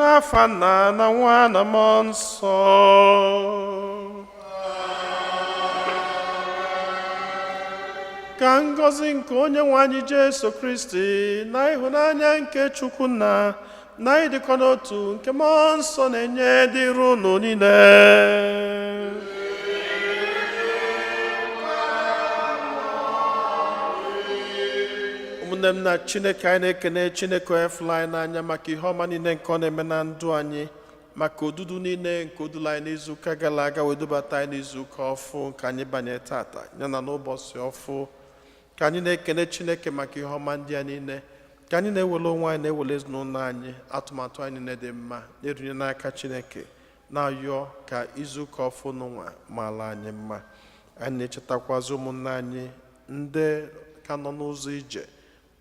n'afa Nna na Nwa na Mmụọ Nsọ. Ka ngọzi nke Onyenwe anyị Jesu Kristi na ịhụnanya nke Chukwu Nna na ịdịkọ n'otu nke Mmụọ Nsọ na-enye dịrị unu niile. Ụmụnne m na Chineke, anyị na-ekene Chineke efula anyị n'anya maka ihe ọma niile nke ọ na-eme na ndụ anyị, maka odudu niile nke odula anyị n'izuụka gara aga wedubata anyị n'izuụka ọfụ nke anyị banye tata yana n'ụbọchị ọfụ. Ka anyị na-ekene Chineke maka ihe ọma ndị a niile, ka anyị na-ewele onwe anyị na-ewele ezinụlọ anyị, atụmatụ anyị niile dị mma na-erunye n'aka Chineke, na-ayọ ka izuụka ọfụ n'ụwa maala anyị mma. Anyị na-echetakwazi ụmụnne anyị ndị ka nọ n'ụzọ ije,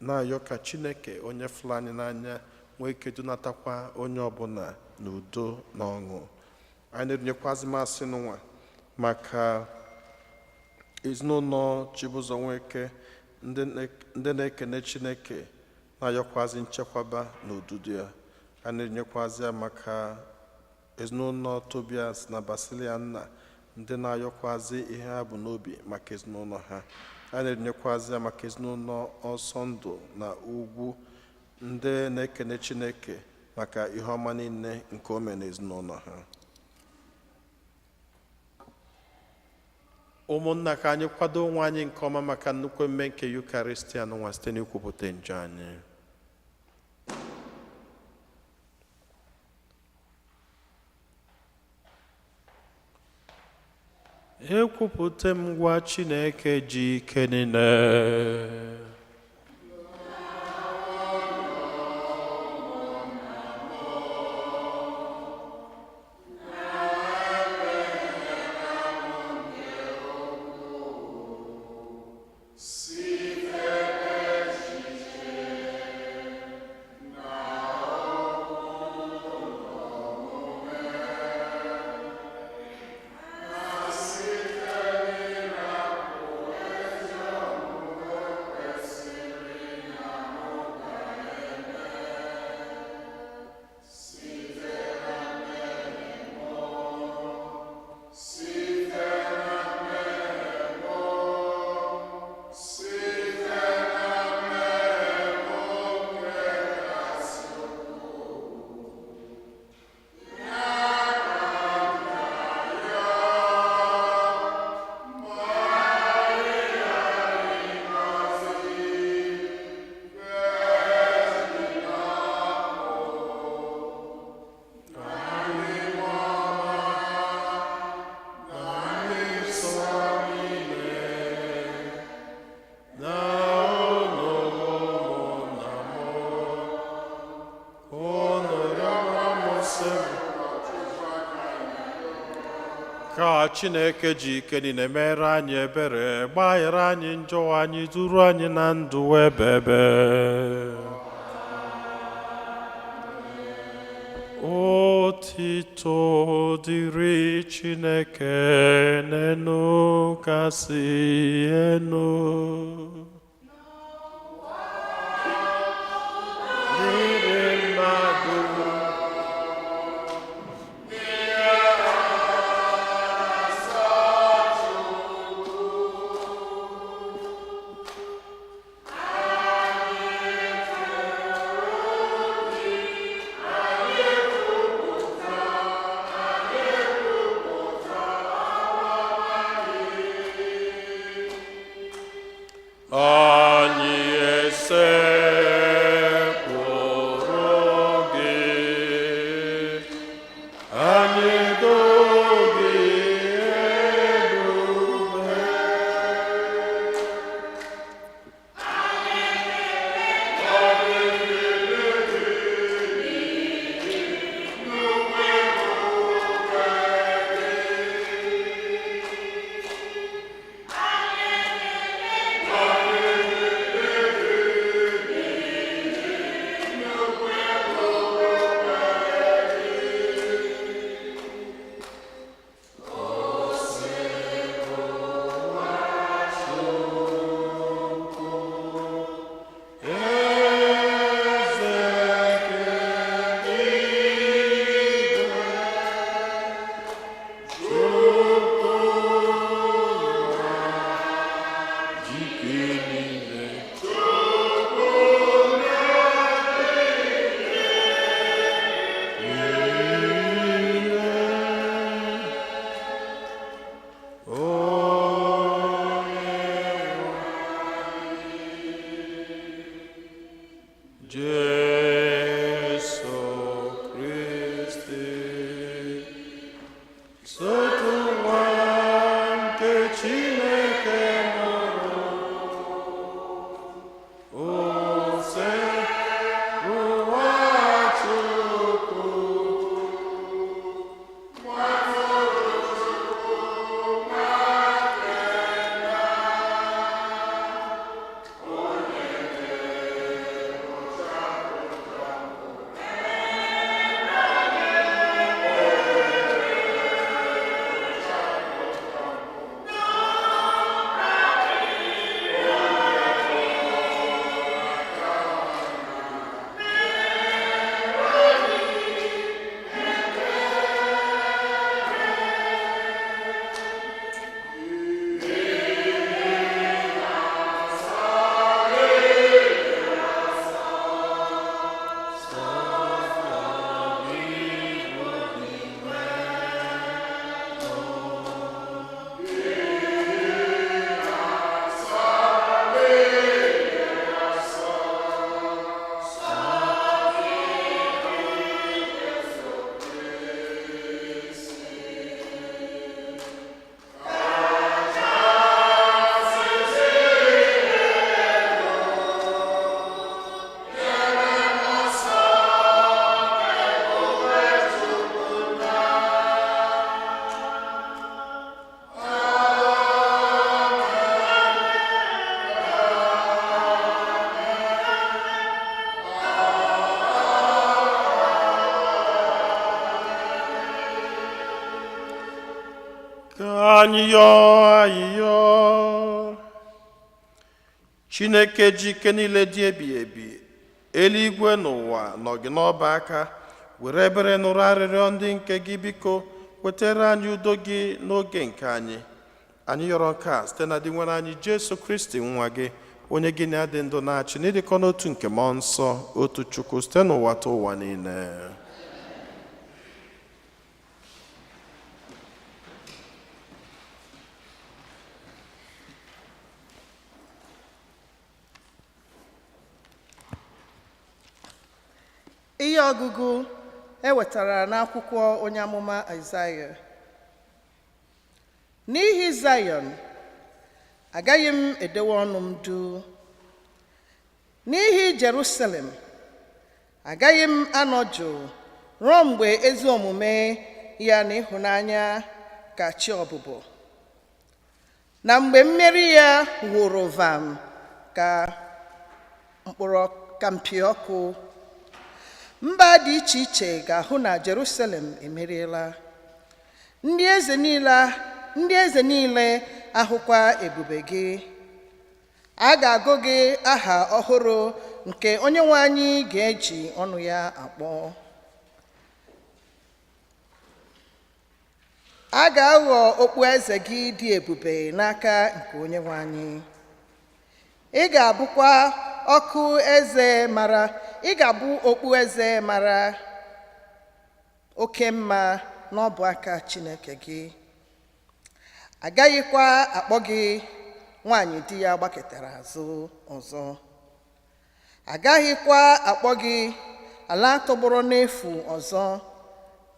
na-ayọ ka Chineke onye fụrụ anyị n'anya nwee ike dunatakwa onye ọbụla n'udo na ọṅụ. Anyị na-erinyekwazi masị n'ụwa maka ezinụlọ Chibụzọ Nweke, ndị na-ekene Chineke, na-ayọkwazi nchekwaba n'odudu ya. Anyị na-erinyekwazi ya maka ezinụlọ Tobias na Basiliana, ndị na-ayọkwazi ihe ha bụ n'obi maka ezinụlọ ha. Anyị na-erinyekwazi ya maka ezinụlọ Ọsọ Ndụ na Ugwu, ndị na-ekene Chineke maka ihe ọma niile nke o mere n'ezinụlọ ha. Ụmụnna, ka anyị kwado onwe anyị nke ọma maka nnukwu mme nke Yukaristia n'ụwa site n'ikwupụta njọ anyị. Ekwupụta m ngwa Chineke ji ike niile. Ka Chineke ji ike niile mere anyị ebere, gbaghara anyị njọ anyị, duru anyị na ndụ ebebe. Otito dịrị Chineke n'enu kasị enu. Jesu Christi, sotu nwa nke Chineke mụrụ, ose ụwa Chukwu, anyị yọọ Chineke ji ike niile dị ebi ebi, eluigwe n'ụwa nọ gị n'ọba aka, were ebere nụrụ arịrịọ ndị nke gị, biko wetara anyị udo gị n'oge nke anyị yọrọ nke a site na dị nwere anyị Jesu Kristi nwa gị, onye gị na-adị ndụ na-achị n'ịdịkọ n'otu nke mmụọ nsọ, otu Chukwu site n'ụwa ta ụwa niile. Ihe ọgụgụ ewetara n'akwụkwọ onye amụma Aịzaya. N'ihi Zayọn, agaghị m edewe ọnụ m duu. N'ihi Jerusalem, agaghị m anọ jụụ ruo mgbe ezi omume ya na ịhụnanya ka chi ọbụbọ, na mgbe mmeri ya wụrụ vam ka mpi ọkụ. Mba dị iche iche ga-ahụ na Jerusalem emeriela. Ndị eze niile ahụkwa ebube gị. A ga-agụ gị aha ọhụrụ nke Onyenwe anyị ga-eji ọnụ ya akpọ. A ga-aghọ okpueze gị dị ebube n'aka nke Onyenwe anyị. Ị ga-abụkwa okpueze mara oke mma n'ọbụ aka Chineke gị. Agaghịkwa akpọ gị nwanyị di ya gbaketara azụ ọzọ. Agaghịkwa akpọ gị ala tọgbọrọ n'efu ọzọ,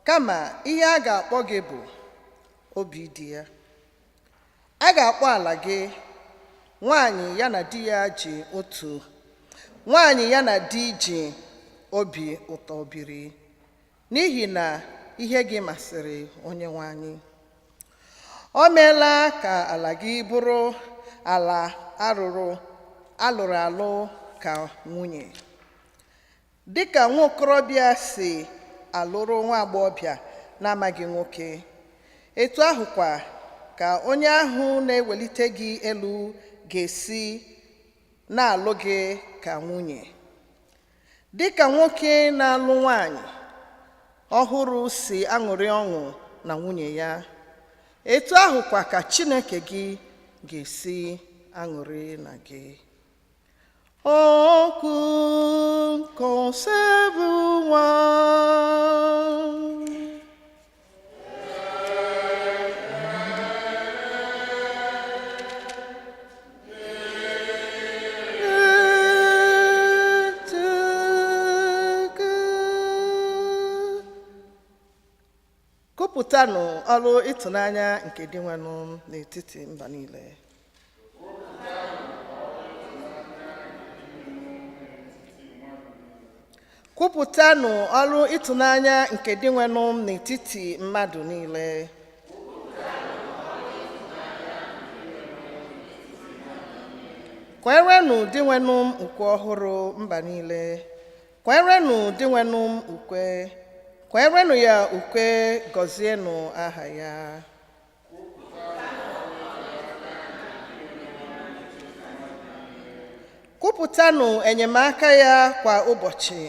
kama ihe a ga-akpọ gị bụ obi di ya. A ga-akpọ ala gị nwanyị ya na di ya ji nwanyị ya na di ji obi ụtọ biri, n'ihi na ihe gị masịrị Onyenwe anyị. O meela ka ala gị bụrụ ala alụrụ alụ ka nwunye, dịka nwa okorobịa si alụrụ nwa agbọghọbịa na-amaghị nwoke. Etu ahụkwa ka onye ahụ na-ewelite gị elu ga-esi na-alụ gị ka nwunye, dịka nwoke na-alụ nwanyị ọhụrụ si aṅụrị ọṅụ na nwunye ya. Etu ahụkwa ka Chineke gị ga-esi aṅụrị na gị. Okwu conserve one. To kwupụtanụ ọrụ ịtụnanya nke dị nwenụ n'etiti mba niile. Kwupụtanụ ọrụ ịtụnanya nke dị nwenụ n'etiti mmadụ niile. Kwerenụ dị nwenụ ukwe ọhụrụ mba niile. Kwerenụ dị nwenụ ukwe. Kwerenụ ya ukwe, gọzienụ aha ya. Kwupụtanụ enyemaka ya kwa ụbọchị.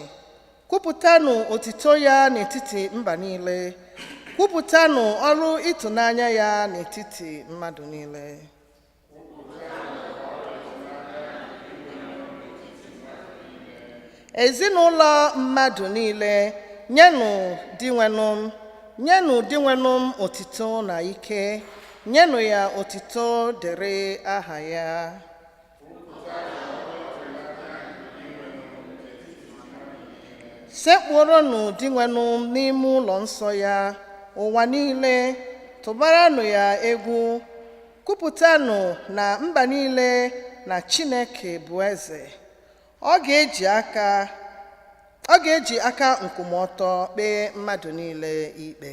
Kwupụtanụ otito ya n'etiti mba niile. Kwupụtanụ ọrụ ịtụnanya ya n'etiti mmadụ niile. Ezinụlọ mmadụ niile, nyenụ dị nwenụ otito na ike, nyenụ ya otito dịrị aha ya. Sekpụrụnụ dị nwenụ n'ime ụlọ nsọ ya, ụwa niile, tụbaranụ ya egwu. Kwupụtanụ na mba niile na Chineke bụ eze. Ọ ga-eji aka nkwụmọtọ kpee mmadụ niile ikpe.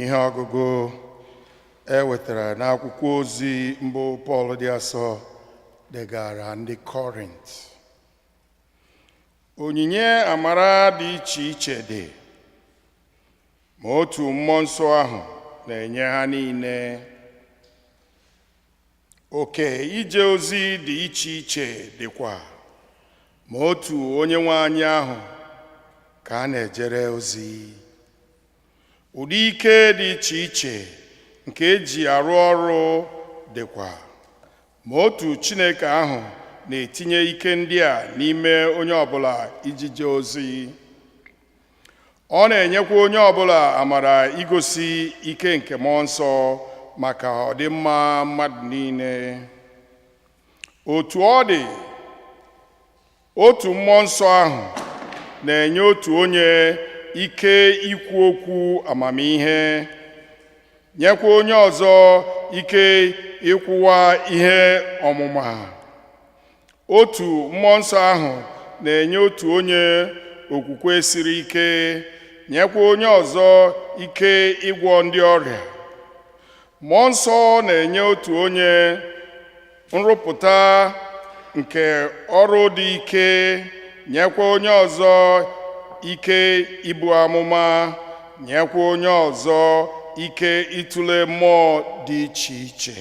Ihe ọgụgụ wetara n'akwụkwọ ozi mbụ Pọl dị asọ degara ndị Kọrint. Onyinye amara dị iche iche dị, ma otu mmụọ nsọ ahụ na-enye ha niile. Oke ije ozi dị iche iche dịkwa, ma otu Onyenwe anyị ahụ ka a na-ejere ozi. Ụdị ike dị iche iche nke eji arụ ọrụ dịkwa, ma otu Chineke ahụ na-etinye ike ndị a n'ime onye ọbụla ijije ozi. Ọ na-enyekwa onye ọbụla amara igosi ike nke mmụọ nsọ maka ọdịmma mmadụ niile. Otu ọ dị, otu mmụọ nsọ ahụ na-enye otu onye ike ikwu okwu amamihe, nyekwa onye ọzọ ike ịkwụwa ihe ọmụma. Otu mmụọ nsọ ahụ na-enye otu onye okwukwe siri ike, nyekwa onye ọzọ ike ịgwọ ndị ọrịa. Mmụọ nsọ na-enye otu onye nrụpụta nke ọrụ dị ike, nyekwa onye ọzọ ike ibu amụma, nyekwa onye ọzọ ike ịtụle mmụọ dị iche iche.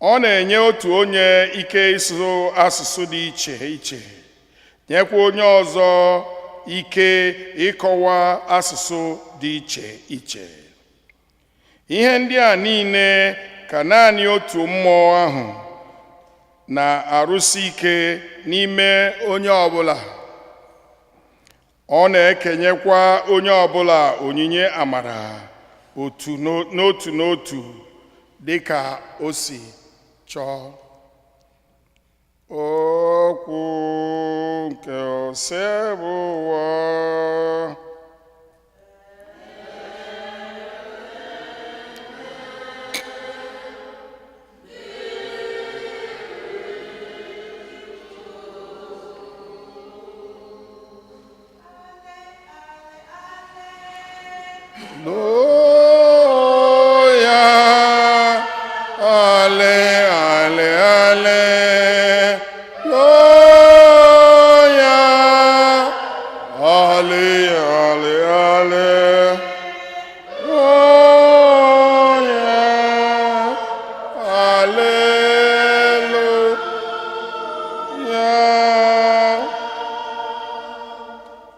Ọ na-enye otu onye ike ịsụ asụsụ dị iche iche, nyekwa onye ọzọ ike ịkọwa asụsụ dị iche iche. Ihe ndị a niile ka naanị otu mmụọ ahụ na-arụsi ike n'ime onye ọbụla. Ọ na-ekenyekwa onye ọbụla onyinye amara n'otu n'otu dị ka o si chọọ. Okwu nke ose bụ ụwa.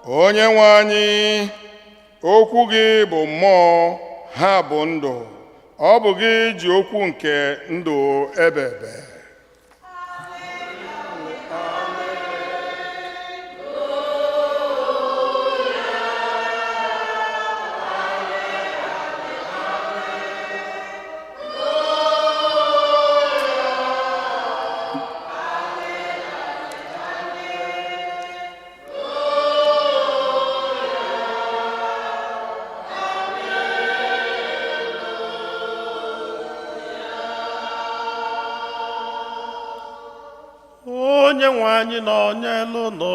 Onyenwe anyị, okwu gị bụ mmụọ, ha bụ ndụ. ọ bụ gị ji okwu nke ndụ ebebe. onye nwe anyị nọnyelu nọ.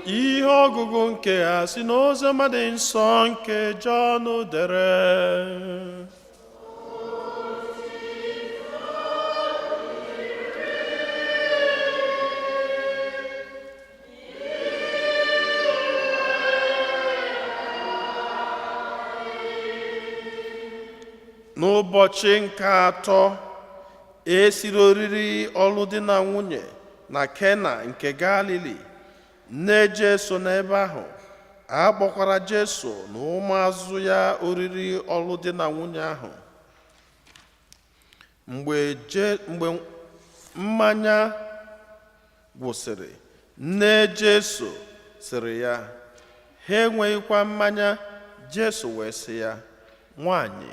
Ihe ọgụgụ nke ha si n'oziọma dị nsọ nke Jọn dere. N'ụbọchị nke atọ esiri oriri ọlụ di na nwunye na Kena nke Galili. Nne Jesu n'ebe ahụ a kpọkwara Jesu na ụmụazụ ya oriri ọlụ di na nwunye ahụ. Mgbe mmanya gwụsịrị, nne Jesu sịrị ya, ha enweghịkwa mmanya. Jesu wee sị ya, nwanyị,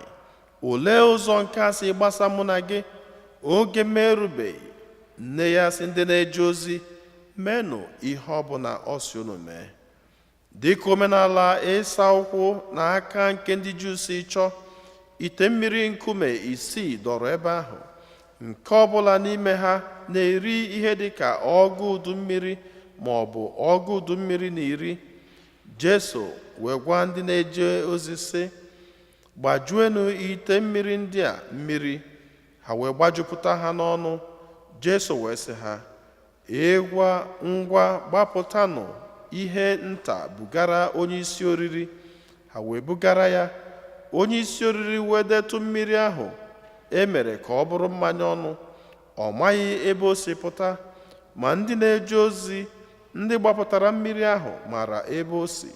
olee ụzọ nke a si gbasa mụ na gị? Oge m erubeghị. Nne ya sị ndị na-eje ozi, menụ ihe ọbụla ọ sị unu mee. Dịka omenala ịsa ụkwụ na aka nke ndị Juu si chọọ, ite mmiri nkume 6 dọrọ ebe ahụ. Nke ọbụla n'ime ha na-eri ihe dịka ọgụ udu mmiri ma ọ bụ ọgụ udu mmiri na 10. Jesu wee gwa ndị na-eje ozi sị, gbajuenu ite mmiri ndị a mmiri. Ha wee gbajupụta ha n'ọnụ. Jesu wee sị ha, ngwa gbapụtanụ ihe nta bugara onye isi oriri. Ha wee bugara ya. Onye isi oriri wee detụ mmiri ahụ e mere ka ọ bụrụ mmanya ọnụ. Ọ maghị ebe o si pụta, ma ndị na-eje ozi ndị gbapụtara mmiri ahụ mara ebe o si.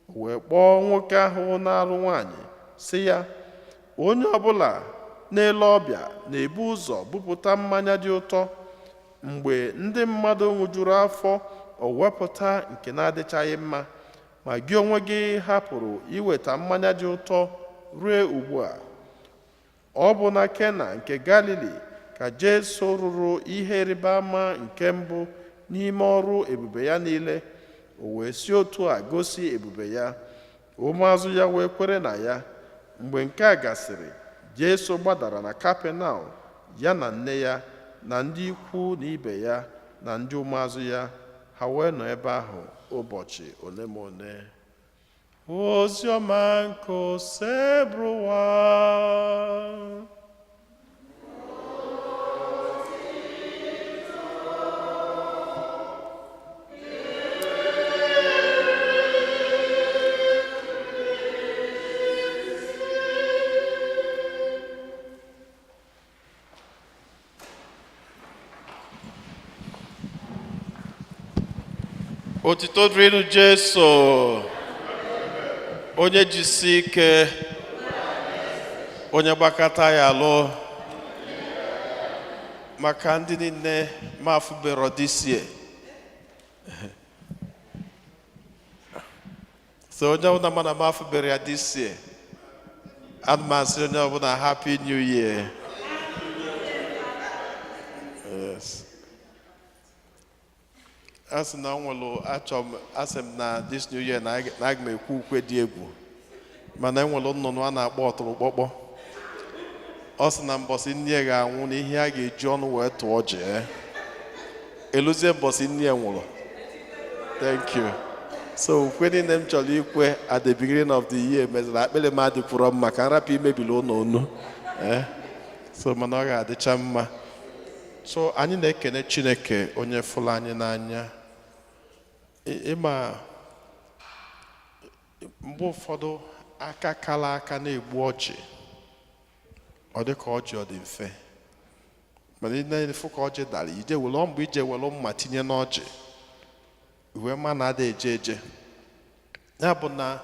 O wee kpọọ nwoke ahụ na-alụ nwaanyị sị ya, onye ọbụla na-ele ọbịa na-ebu ụzọ bupụta mmanya dị ụtọ. Mgbe ndị mmadụ ṅụjuru afọ, o wepụta nke na-adịchaghị mma, ma gị onwe gị hapụrụ iweta mmanya dị ụtọ ruo ugbu a. Ọ bụ na Kena nke Galili ka Jesu rụrụ ihe ịrịba ama nke mbụ n'ime ọrụ ebube ya niile. O wee si otu a gosi ebube ya. Ụmụazụ ya wee kwere na ya. Mgbe nke a gasịrị, Jesu gbadara na Kapenọm, ya na nne ya na ndị ikwu na ibe ya na ndị ụmụazụ ya. Ha wee nọ ebe ahụ ụbọchị ole ma ole. Oziọma nke osebruwa. Otito dịrị Jesu, onye jisi ike, onye gbakọta ya alụ. Maka ndị niile mafubero disie, so onye ọbụla mana mafubere ya disie, adịmasị onye ọbụla Happy New Year. Yes. Asị na nwere asị m na this new year na aga m ekwu ukwe dị egwu, mana enwere nnụnụ a na-akpọ ọtụrụkpọkpọ. Ọ sị na mbọsị nne ga-anwụ na ihe a ga-eji ọnụ wee tụọ jee. Eluzie mbọsị nne nwụrụ. Thank you. So ukwe niile m chọrọ ikwe at the beginning of the year meziri akpịrị m adịkwuru mma ka nrapụ imebili ụlọ onu. So mana ọ ga-adịcha mma. So anyị na-ekene Chineke onye fụrụ anyị n'anya. Ịma mgbe ụfọdụ aka kala aka na-egbu ọjị, ọ dị ka ọjị ọ dị mfe, mana ị na-efu ka ọjị dara, ije were mgbe ije were mma tinye n'ọjị, uwe mma na-ada eje eje, ya bụ na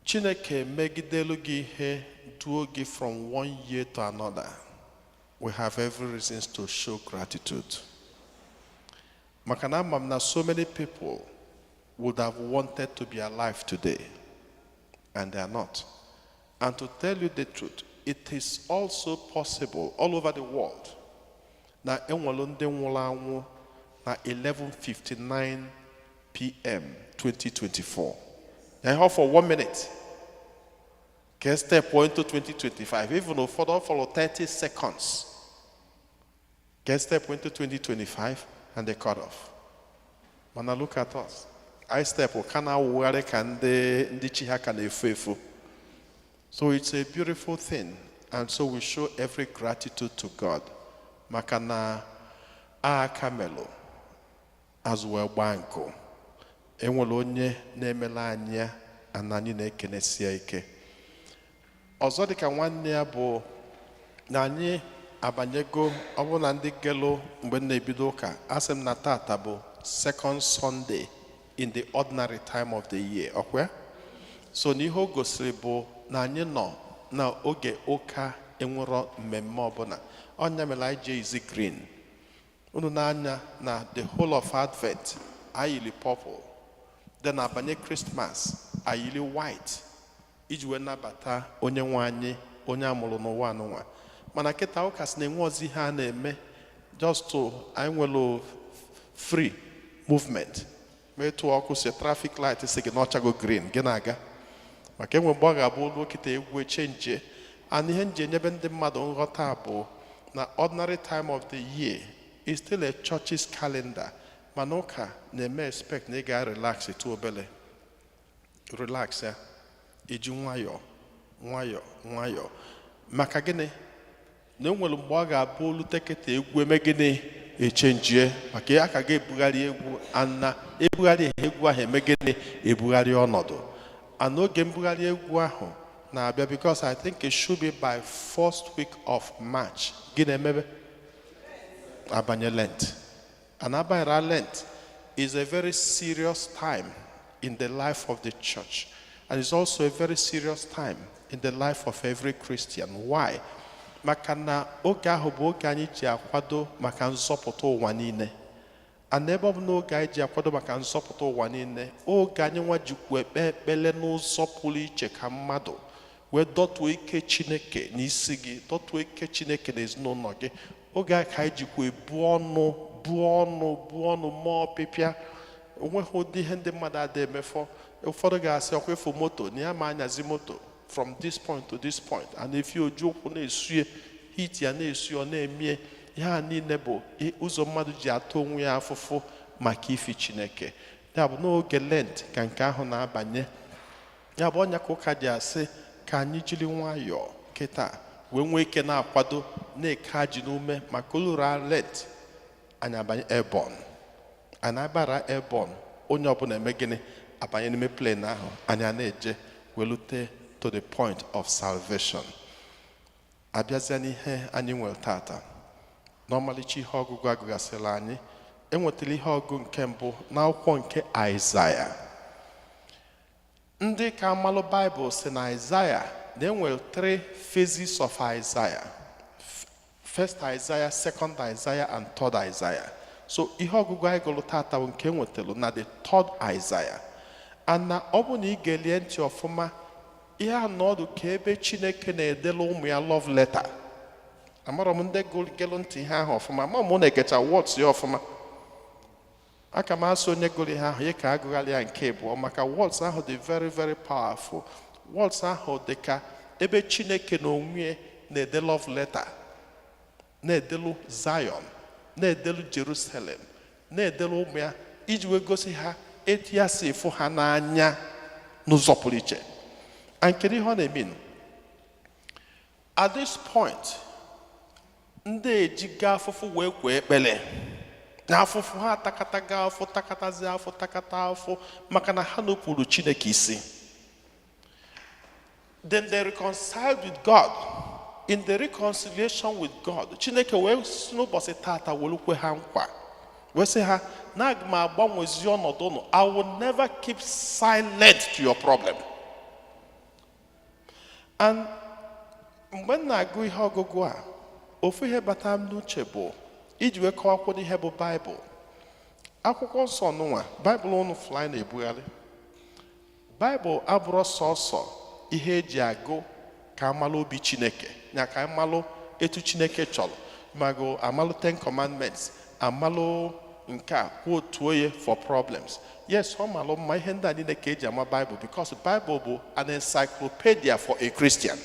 Chineke megidelu gị ihe duo gị from one year to another. We have every reasons to show gratitude. Makana mamna, so many people would have wanted to be alive today, and they are not. And to tell you the truth, it is also possible all over the world. Na enwelu ndị nwụrụ anwụ na 11:59 p.m. 2024. Now for 1 minute. Can step into 2025, even though follow 30 seconds. Can step into 2025 and they cut off. When I look at us, I step kana ware can the chiha can efefu. So it's a beautiful thing, and so we show every gratitude to God. Makana a kamelo as well banko. Enwere onye na-emela anya anani na-ekenesia ike. Ọzọ dịka nwanne ya bụ na anyị abanyego ọbụ na ndị gelo mgbe na-ebido ụka, asị m na tata bụ second Sunday in the ordinary time of the year. Okay? So n'ihe o gosiri bụ na anyị nọ na oge ụka enwero mmemme ọbụla. Ọnya mere anyị jee izi green. Unu na-anya na the whole of Advent ayili purple. Then abanye Christmas ayili white. Iji wee nabata onye nwe anyị, onye amụrụ n'ụwa anụnwa. Mana kịta ụka sị na-enwe ozi ha na-eme just to anyị nwere free movement. Metụ ọkụ si traffic light si gị n'ọchago green gị na-aga. Maka enwe mgbe ọ ga-abụ olu kịta egwu echenje. And ihe nji enyebe ndị mmadụ nghọta bụ na ordinary time of the year is still a church's calendar. Mana ụka na-eme expect na ị ga-relax etu obele. Relax ya. Iji nwayọ nwayọ. Maka gịnị? Na enwere mgbe ọ ga-abụ olu teketa egwu eme gịnị echenjie. Maka ya ka ga-ebugharị egwu ana ebugharị egwu ahụ eme gịnị ebugharị ọnọdụ. And oge mbugharị egwu ahụ na-abịa because I think it should be by first week of March. Gịnị emebe? Abanye Lent. And abanyere Lent is a very serious time in the life of the church. And it's also a very serious time in the life of every Christian. Why? Maka na oge ahụ bụ oge anyị ji akwado maka nzọpụta ụwa niile. And ebe ọ bụ n'oge anyị ji akwado maka nzọpụta ụwa niile, oge anyị nwa jikwa ekpe ekpele n'ụzọ pụrụ iche ka mmadụ wee dọtuo ike Chineke n'isi gị, dọtuo ike Chineke n'ezinụlọ gị. Oge a ka anyị jikwa ebu ọnụ ma ọpịpịa. Onweghị ụdị ihe ndị mmadụ adị emefọ. Ụfọdụ ga-asị ọkwa efu moto na ya ma anyazi moto from this point to this point, and if you oju ụkwụ na-esue hit ya na-esu ọ na-emie. Ihe a niile bụ ụzọ mmadụ ji atọ onwe ya afụfụ maka ifi Chineke. Ya bụ n'oge Lent ka nke ahụ na-abanye. Ya bụ ọnya ka ụka ji asị ka anyị jiri nwayọọ kịta wee nwee ike na-akwado na-eke ajị n'ume maka olura Lent. Anyị abanye airborne. Anyị abara airborne, onye ọbụla eme gịnị abanye n'ime plane ahụ, anyị na-eje welute to the point of salvation. Abịazịa n'ihe anyị nwere tata. N'ọmalịcha ihe ọgụgụ agụgasịla anyị, enwetara ihe ọgụ nke mbụ n'akwụkwọ nke Aịzaya. Ndị ka amalụ Bible si na Aịzaya na-enwere 3 phases of Aịzaya. First Aịzaya, second Aịzaya, and third Aịzaya. So ihe ọgụgụ anyị gụrụ tata bụ nke enwetara na the third Aịzaya. And na ọ bụ na ị ga-elie ntị ọfụma, ihe anọdụ ka ebe Chineke na-edela ụmụ ya love letter. Amarọ m ndị gụrụ ntị ihe ahụ ọfụma, ma mụ na-egecha words ya ọfụma. Aka m asị onye gụrụ ihe ahụ, ya ka agụgharị ya nke abụọ, maka words ahụ dị very very powerful. Words ahụ dị ka ebe Chineke na onwe na-ede love letter, na-edelu Zion, na-edelu Jerusalem, na-edelu ụmụ ya iji wee gosi ha etu ya si efu ha n'anya n'ụzọ pụrụ iche. And kedu ihe ọ na-eme? At this point, ndị ejiga afụfụ wee kwee ekpele na afụfụ ha takataga afụ takatazi afụ takata afụ maka na ha nupụrụ Chineke isi. Then they reconciled with God. In the reconciliation with God, Chineke wee si n'ụbọchị tata welukwe ha nkwa We say ha na ma agbanwezi ọnọdụ unu. I will never keep silent to your problem. And when I go ihe ọgụgụ a, ofu ihe bata m n'uche bụ iji wee kọwakwado ihe bụ Bible. Akwụkwọ nsọ nụnwa, Bible unu fly na-ebugharị. Bible abụrụ sọsọ ihe eji agụ ka amalụ obi Chineke, na ka amalụ etu Chineke chọrọ. Mago amalụ 10 commandments, amalụ nke a kwuo ye for problems. Yes, ọ malụ mma ihe ndị a niile ka eji ama Bible, because Bible bụ an encyclopedia for a Christian.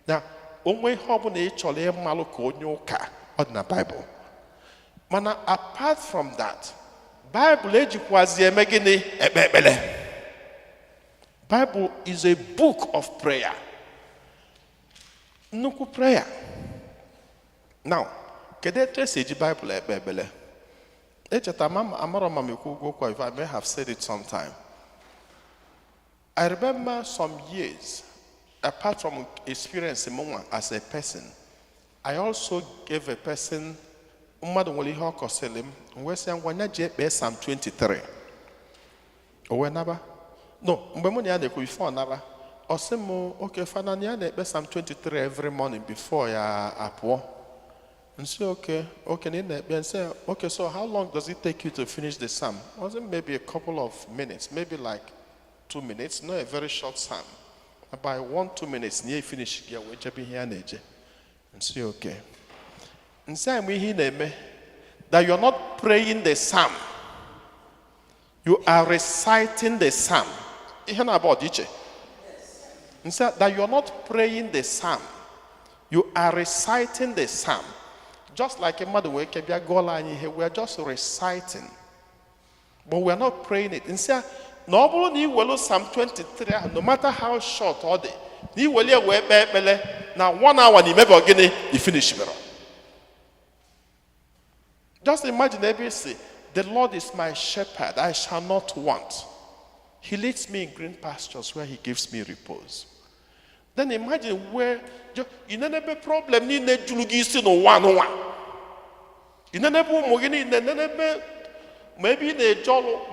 Na onwe ihe ọ bụla ị chọrọ ịmalụ ka onye ụka, ọ dị na Bible. Mana apart from that, Bible ejikwazi eme gịnị? Ekpe ekpele. Bible is a book of prayer. Nnukwu prayer. Now, kedu etu esi eji Bible ekpe ekpele? Echeta amara m ekwu ụgwọ kwa, if I may have said it sometime. I remember some years, apart from experiencing as a person, I also gave a person mmadụ nwere ihe ọ kọsịrị m, wee sị ngwa nya ji ekpe Psalm 23. O wee naba? No, mgbe mụ na ya na-ekwu before naba, ọ sị m, okay, fana na ya na-ekpe Psalm 23 every morning before ya apụọ. And say, okay, and say, okay, so how long does it take you to finish the psalm? Was it maybe a couple of minutes, maybe like 2 minutes, not a very short psalm. By 1-2 minutes, near finish, yeah, we just be here and say, okay. And say, that you're not praying the psalm, you are reciting the psalm. You know about it? And say that you're not praying the psalm, you are reciting the psalm. Just like a mother, we are just reciting, but we are not praying it. And say, no, Psalm 23, no matter how short or day, now 1 hour, you finish. Just imagine every say, the Lord is my shepherd, I shall not want. He leads me in green pastures where he gives me repose. Then imagine where you never problem ni nejulugi si no one. You never mogini never maybe the jolo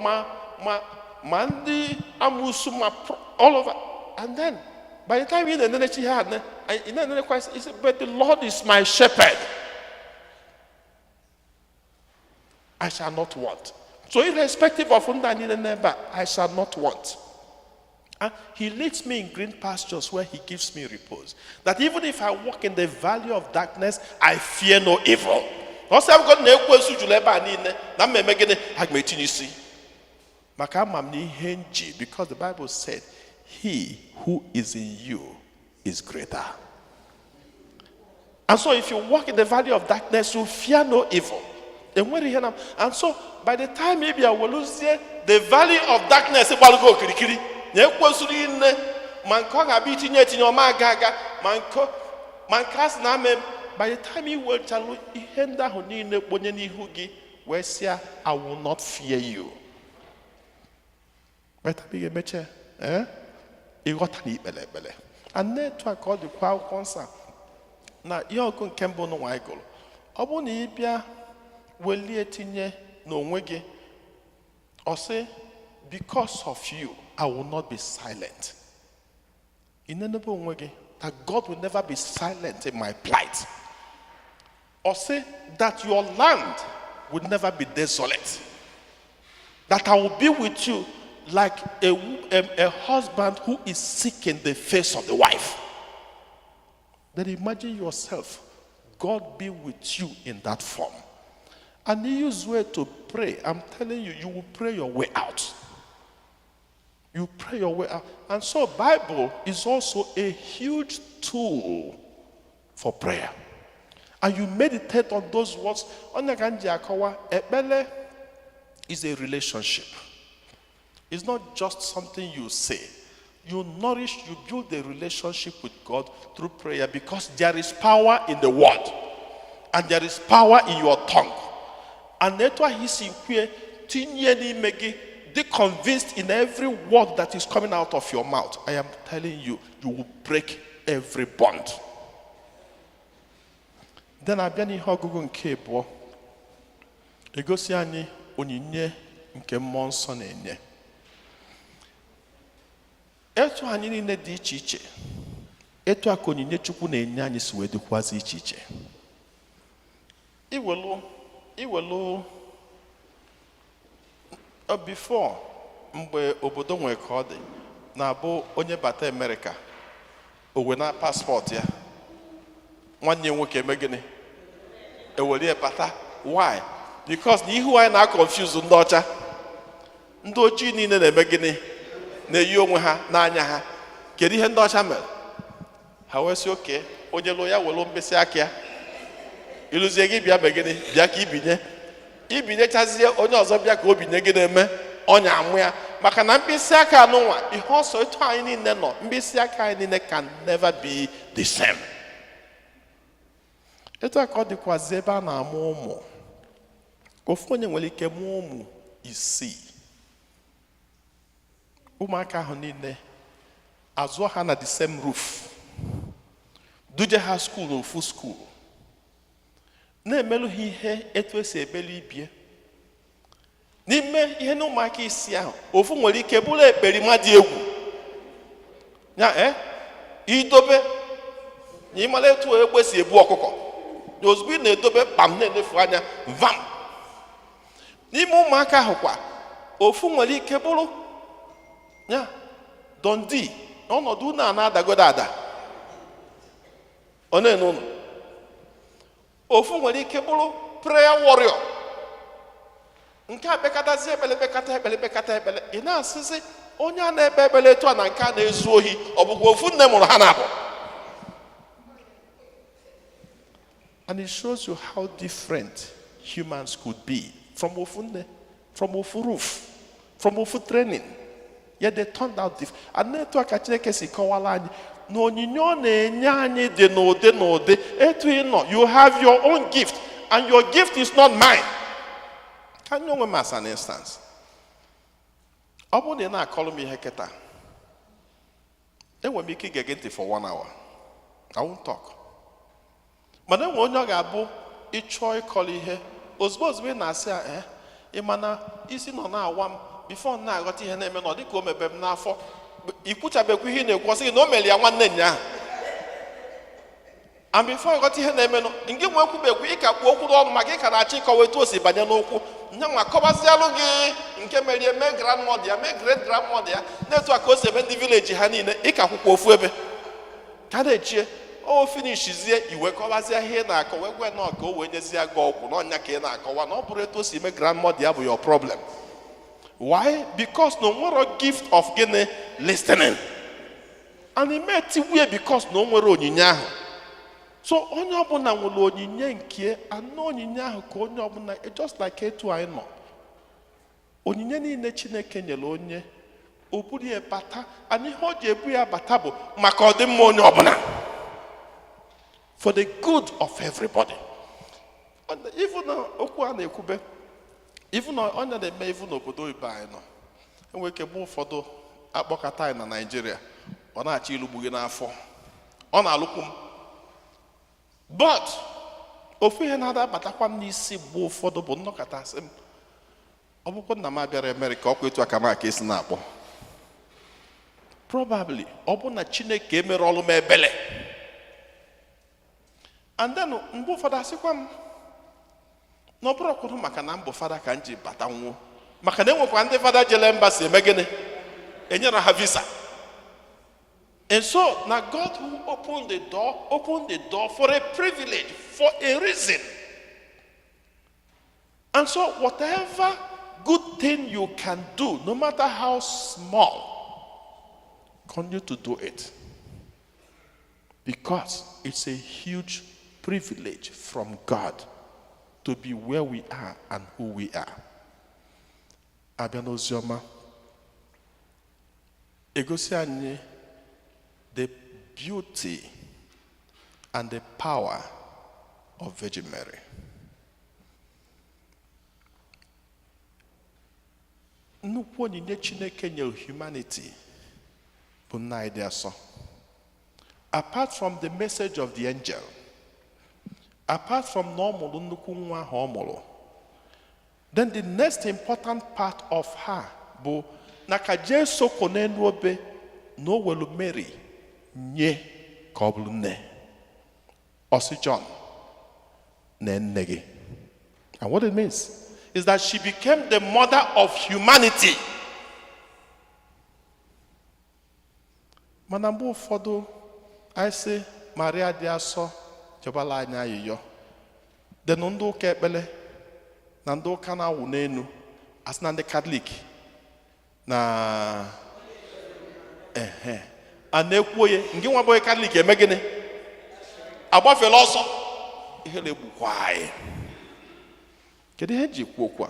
mandi amusuma all over, and then by the time you had but the Lord is my shepherd, I shall not want. So irrespective of whom I shall not want. He leads me in green pastures where he gives me repose. That even if I walk in the valley of darkness, I fear no evil. Because the Bible said, he who is in you is greater. And so if you walk in the valley of darkness, you fear no evil. And so by the time maybe I will lose the valley of darkness, it will go kirikiri. By the time you will tell I will not fear you. And then to accord the crowd concern. Now you're going to Kembo no Waigol. Oboni Ibia will etinye no wege or say, because of you, I will not be silent. That God will never be silent in my plight. Or say that your land will never be desolate. That I will be with you like a husband who is seeking the face of the wife. Then imagine yourself, God be with you in that form. And he used way to pray. I'm telling you, you will pray your way out. You pray your way out. And so Bible is also a huge tool for prayer. And you meditate on those words. Ebele is a relationship. It's not just something you say. You nourish, you build a relationship with God through prayer, because there is power in the word. And there is power in your tongue. And that's why he's in here, be convinced in every word that is coming out of your mouth. I am telling you, you will break every bond. Then I been in Hogugun Cable. egosi anyị onyinye nke mmụọ nsọ na-enye. Etu anyị niile dị iche iche, etu aka onyinye Chukwu na-enye anyị si wee dịkwazị iche iche. Iwelu before, mgbe obodo nwere ka ọ dị, na-abụ onye bata Amerịka, o wee na paspọtụ ya, nwanne nwoke eme gịnị? Ewere bata. Why? Because na ihu anyị na-confuse ndị ọcha. Ndị ojii niile na-eme gịnị? Na-eyi onwe ha n'anya ha. Kedu ihe ndị ọcha mere? Ha wee sị oke, onye lụ ya welu mkpịsị aka ya, ịlụzie gị bịa mee gịnị? Bịa ka ibinyechazie onye ọzọ bịa ka o binye gị na-eme ọnya amụ ya. Maka na mkpịsị aka anụnwa, ihe ọsọ etu anyị niile nọ, mkpịsị aka anyị niile can never be the same. Etu aka ọ dịkwazi ebe a na-amụ ụmụ. Ofu onye nwere ike mụọ ụmụ 6. Ụmụaka ahụ niile azụọ ha na the same roof, duje ha skuul n'ofu skuul, na-emelụ ha ihe etu esi ebeli ibie. N'ime ihe na ụmụaka 6 ahụ, ofu nwere ike bụrụ ekperima dị egwu ya, idobe na ịmara etu egbe si ebu ọkụkọ, na ozugbo ị na-edobe kpam na-enefu anya vam. N'ime ụmụaka ahụ kwa, ofu nwere ike bụrụ ya Dundee, ọnọdụ unu a na-adagodo ada, ọ na-ene unu. Ofu nwere ike bụrụ prayer warrior, nke a bekatazi ekpele bekata ekpele. Ị na-asịzi onye a na-ekpe ekpele etu a na nke a na-ezu ohi, ọ bụkwa ofu nne mụrụ ha na-abụ. And it shows you how different humans could be from ofu nne, from ofu roof, from ofu training. Yet they turned out different. And etu aka Chineke si kọwala anyị na onyinye ọ na-enye anyị dị n'ụdị etu ị nọ. You have your own gift, and your gift is not mine. Can you know as an instance? Ọ bụrụ na ị na-akọrọ m ihe kịta, enwere m ike ige gị ntị for 1 hour. I won't talk. Mana enwe onye ọ ga-abụ ịchọọ ịkọrọ ihe, ozugbo ị na-asị ya, ị mana isi nọ na-awa m before na-aghọta ihe na-eme nọ dịka o mebe m n'afọ. Ikwuchabekwa ihe na-ekwu, ọsị gị na o mere ya nwanne nya. And before ịghọta ihe na-eme nọ, nke nwe ekwubekwu ịka kpuo okwu n'ọnụ maka ịka na-achọ ịkọwa etu o si banye n'okwu. Nya nwa kọbazialụ gị nke mere mee grandmother ya, mee great grandmother ya, na-etu aka o si eme ndị village ha niile, ịka akwụkwọ ofu ebe ka na-echie o finishizie iwe kọbazie ihe na-akọ wee gwe nọ ka o wee nyezie gị ọgwụ n'ọnya ka ị na-akọwa na ọ bụrụ etu o si eme grandmother ya bụ your problem. Why? Because no nwere gift of gịnị? Listening. And ime etiwie because na o nwere onyinye ahụ. So onye ọbụla nwere onyinye nke anọ onyinye ahụ ka onye ọbụla, just like etu anyị nọ. Onyinye niile Chineke nyere onye, o buru ya bata, and ihe o ji ebu ya bata bụ maka ọdịmma onye ọbụla. For the good of everybody. And even okwu a na-ekwube, even onye na-eme even n'obodo oyibo anyị nọ, enwere ike bụ ụfọdụ akpọkọta anyị na Nigeria, ọ na-achọ ilugbu gị n'afọ, ọ na-alụkwu m. But ofu ihe na-adabatakwa m n'isi bụ ụfọdụ bụ nnọkọta asị m, ọ bụkwa nna m abịara Amerịka, ọkwa etu aka m aka esi na-akpọ. Probably ọ bụ na Chineke emere ọlụ m ebele. And then mgbe ụfọdụ asịkwa m na ọ bụrụ ọkwụrụ maka na mbụ fada ka m ji bata nwụọ, maka na enwekwa ndị fada jele embassy eme gịnị? Enyere ha visa. And so now God who opened the door for a privilege, for a reason. And so whatever good thing you can do, no matter how small, continue to do it. Because it's a huge privilege from God to be where we are and who we are. Abịa n'oziọma, egosi anyị the beauty and the power of Virgin Mary. Nnukwu onyinye Chineke nyere humanity bụ nna anyị dị asọ. Apart from the message of the angel, apart from na ọ mụrụ nnukwu nwa ahụ ọ mụrụ, Then the next important part of her bụ na ka Jesu kọ n'elu obe na o welu Mary nye ka ọ bụrụ nne. Ọsị John na nne gị. And what it means is that she became the mother of humanity. Mana mgbe ụfọdụ anyị sị Maria dị asọ chebala anyị ayịyọ. Then ndị ụka ekpele na ndị ụka na-awụ n'enu asị na ndị Katọlik na a na-ekwu onye nke nwa bụ Katọlik eme gịnị? Agbafela ọsọ ihe na-egbukwa anyị. Kedu ihe ji kwu okwu a?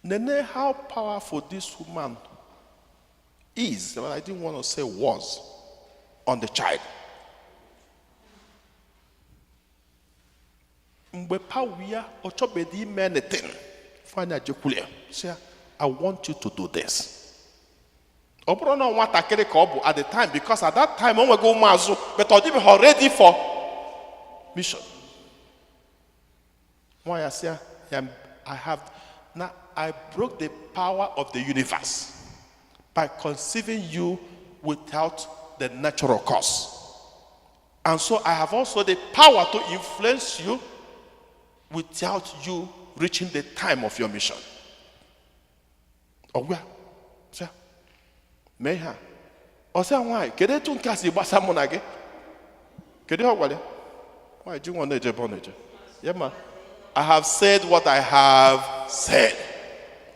Nene how powerful this woman is, but I didn't want to say was, on the child. Mgbe Pawia ochobedi ime anything, fanya jekwule, say, I want you to do this. Obro no nwatakịrị ka ọ bụ at the time, because at that time o nwego ụmụazụ, but ọ dịbe ready for mission. Why I say I broke the power of the universe by conceiving you without the natural cause. And so I have also the power to influence you without you reaching the time of your mission. Ogwa, sir. Meha. Osa why? Kede tu nkasi gbasa mụ na gị? Kede ọ gwale? Why do you want to boneje? Yeah, man. I have said what I have said.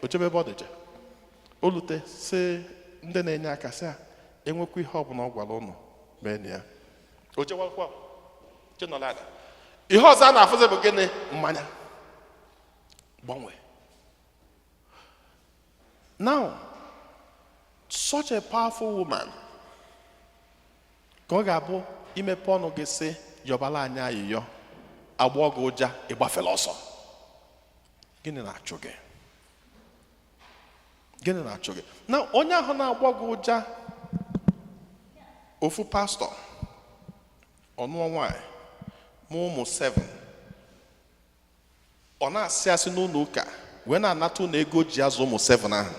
Ochebe boneje. Olute se ndị na-enye aka sị a enwekwa ihe ọbụla ọ gwara ụnụ mee na ya. Ochewakwa chenọlada. Ihe ọzọ a na-afụzi bụ gịnị? Mmanya. Gbanwe. Now, such a powerful woman ka ọ ga-abụ imepe ọnụ gị sị yọbala anya ayịyọ agbọ gị ụja ịgbafela ọsọ. Gịnị na-achụ gị? Gịnị na-achụ gị? Na onye ahụ na-agbọ gị ụja ofu pastọ ọnụọ nwanyị mụ ụmụ 7 ọ na-asị asị n'ụlọ ụka wee na-anata ụlọ ego ji azụ ụmụ 7 ahụ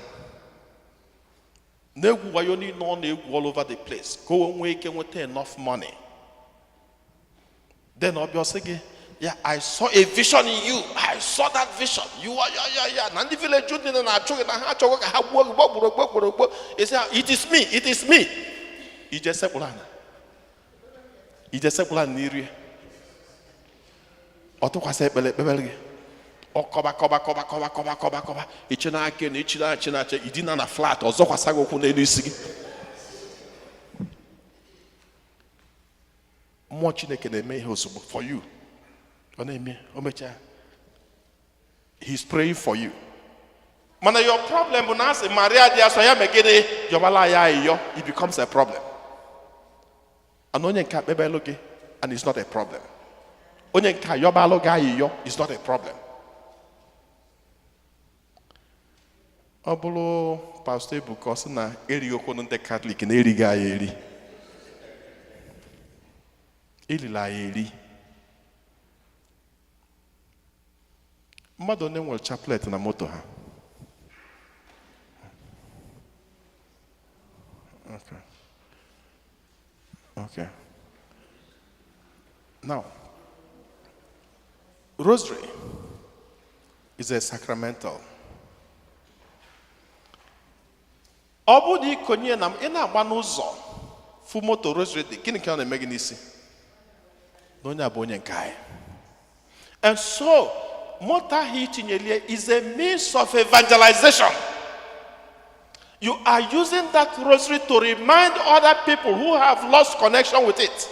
na-egwu wayo niile ọ na-egwu all over the place ka o nwee ike nweta enough money. Then ọbịa sị gị, yeah, I saw a vision in you. I saw that vision. You are, yeah. Na ndị village ndị na-achụ gị na ha achọghị ka ha gbuo gị gbọgbụrụ. It is me, it is me. Ije sekpụla n'iri. Ọ tụkwasị ekpele gị. Ọ kọba. Iche na aka na ichi na idina na flat ọzọ kwasa gị okwu n'elu isi gị. Mmụọ Chineke na-eme ihe ozugbo for you. Ọ na-eme o mechaa. He's praying for you. Mana your problem bụ na asị Maria dị asọ ya megide yọbala ya ayịyọ, it becomes a problem. And onye nke akpebelu gị and it's not a problem. Onye nke yọbalụ gị ayịyọ is not a problem. Ọ bụrụ Pastor Ebuka sị na erighị okwu ndị Katọlik na erighị anyị eri. Elila ya eri. Mmadụ onye nwere chaplet na moto ha. Okay. Now, rosary is a sacramental. Ọ bụ dị ikonye na ị na-agba n'ụzọ fu moto rosary dị gịnị ka ọ na-eme gị n'isi? Na onye abụ onye nke anyị. And so, moto ahụ itinyelie is a means of evangelization. You are using that rosary to remind other people who have lost connection with it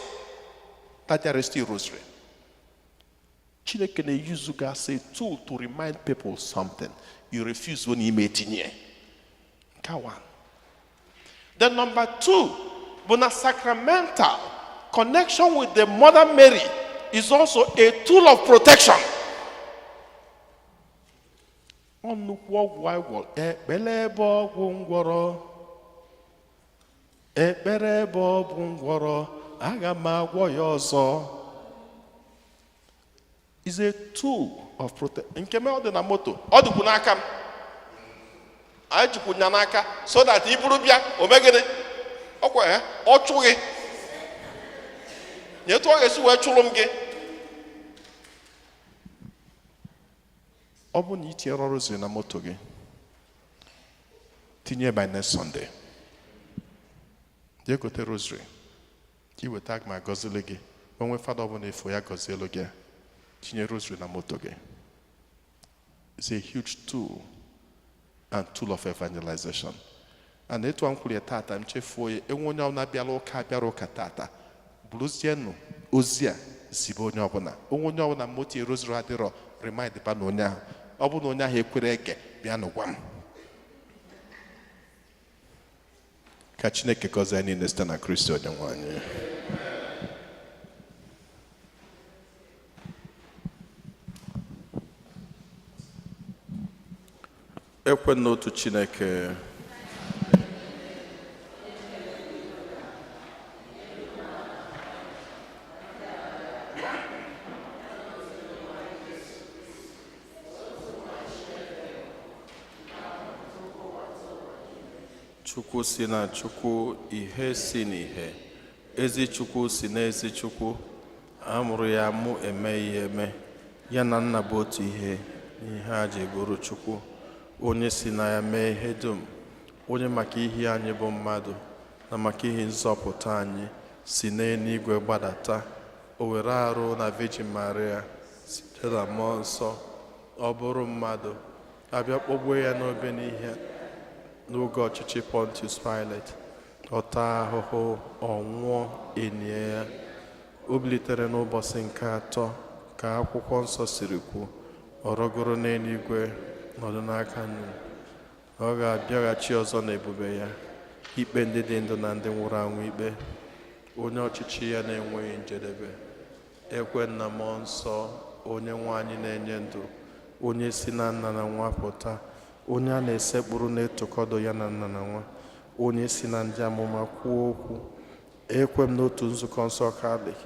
that there is still rosary. Chineke na-use gị as a tool to remind people something. You refuse when you may tinye. Nke one. Then number 2, bona sacramental connection with the Mother Mary is also a tool of protection. Nnukwu ọgwụ anyị gwọrọ ekpere ebe ọgwụ ngwọrọ ekpere ebe ọgwụ ngwọrọ aga m agwọ ya ọzọ is a tool of protection. Nke me ọ dị na moto, ọ dịkwu n'aka m. Anyị jikwu nya n'aka so that i buru bịa omegịnị ọkwa ya ọ chụghị nyetu ọ ga-esi wee chụrụ m gị. Ọ bụ na itinyere rosary na moto gị, tinye by next Sunday. Jee gote rosary ka i weta ma gọzile gị. Onwe fada ọbụla efo ya gọzielu gị, tinye rosary na moto gị. It's a huge tool and tool of evangelization. And etu a m kwuru ya tata, m chefuo ya, enwe onye ọbụla bịara ụka tata, buruzienụ ozi a zibe onye ọbụla. Onye ọbụla moto rosary adịrọ, remind ba na onye ahụ. Ọ bụ na onye ahụ ekwere ege, bịa n'ụgwa m. Ka Chineke gọzie anyị niile site na Kristi Onyenwe anyị. Ekwe n'otu Chineke. Chukwu si na Chukwu, ihe si n'ihe, ezi Chukwu si na ezi Chukwu, amụrụ ya amụ eme ihe eme, ya na nna bụ otu ihe, ihe a ji bụrụ Chukwu, onye si na ya mee ihe dum, onye maka ihe anyị bụ mmadụ na maka ihe nzọpụta anyị si n'eluigwe gbadata, o were arụ na Virgin Maria site na mmụọ nsọ, ọ bụrụ mmadụ, abịa kpọgbuo ya n'obe n'ihe n'oge ọchịchị Pontius Pilate, ọ taa ahụhụ, ọ nwụọ, enie ya, o bilitere n'ụbọchị nke atọ ka akwụkwọ nsọ siri kwu, ọ rọgoro n'eluigwe nọdụ n'aka nnu, ọ ga-abịaghachi ọzọ n'ebube ya ikpe ndị dị ndụ na ndị nwụrụ anwụ ikpe, onye ọchịchị ya na-enweghị njedebe. Ekwe na mmụọ nsọ, onye nwe anyị na-enye ndụ, onye si na nna na nwa pụta, onye a na-esekpụrụ na-etokọdo ya na nna na nwa, onye si na ndị amụma kwuo okwu. Ekwe m n'otu nzukọ nsọ Katọlik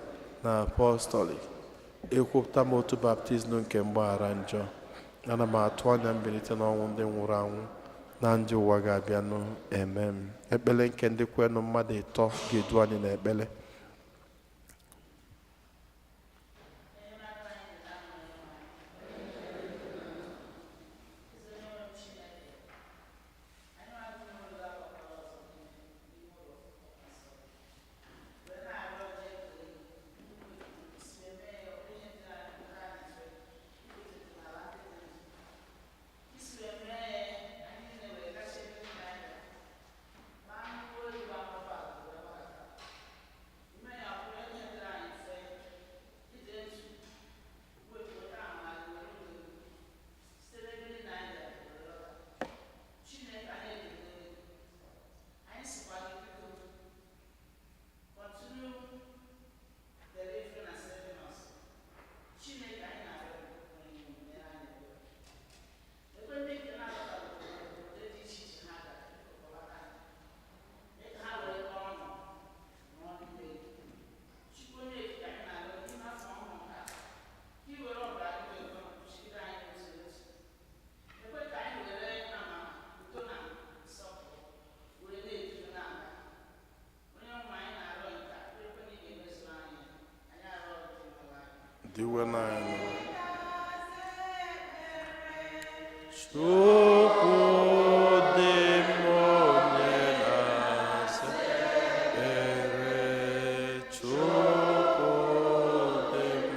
na apọstọlik, ekwupụta m otu baptizim nke mgbaghara njọ. Ana m atụ anya mbilite n'ọnwụ ndị nwụrụ anwụ na ndị ụwa ga-abịanụ. Amen. Ekpele nke ndị kwenụ mmadụ ịtọ ga-edu anyị n'ekpele. Diwe n'anyị. Chukwu dị m onye na-asa ekpere, Chukwu dị m.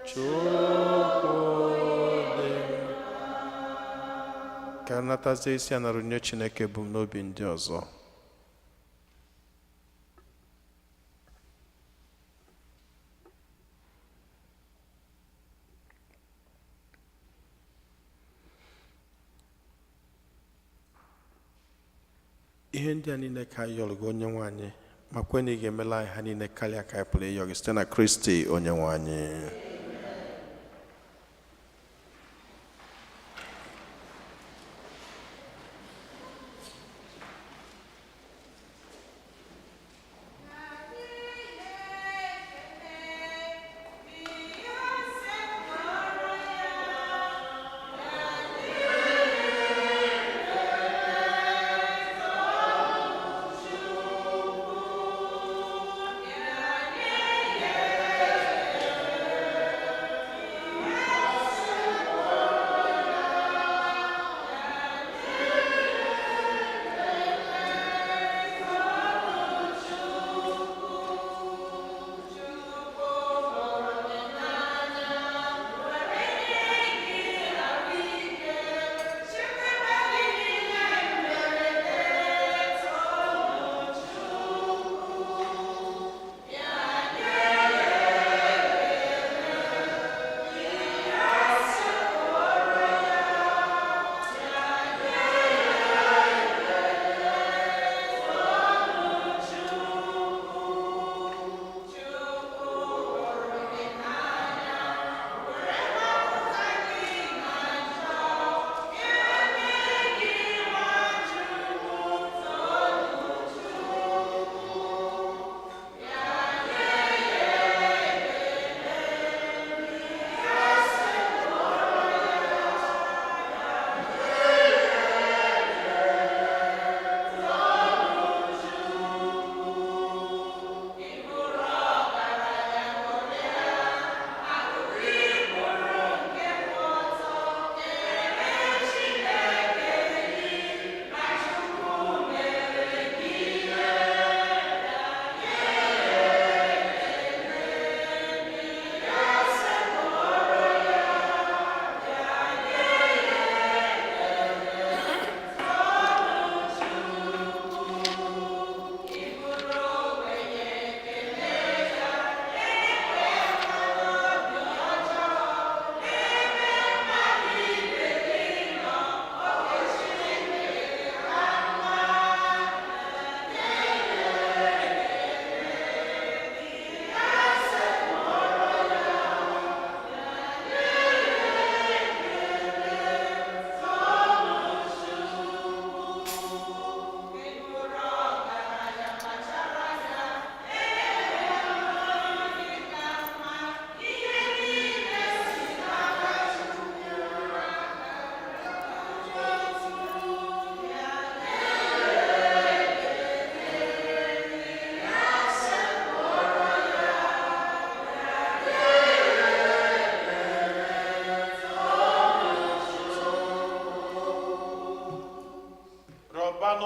Chukwu dị ka natazie isi a nara onye Chineke bụ n'obi ndị ọzọ. Ihe ndị a niile ka anyị yọrọ gị onye nwe anyị, ma kwe na ị ga-emela anyị ha niile karịa ka anyị pụrụ ịyọ gị site na Kristi onye nwe anyị.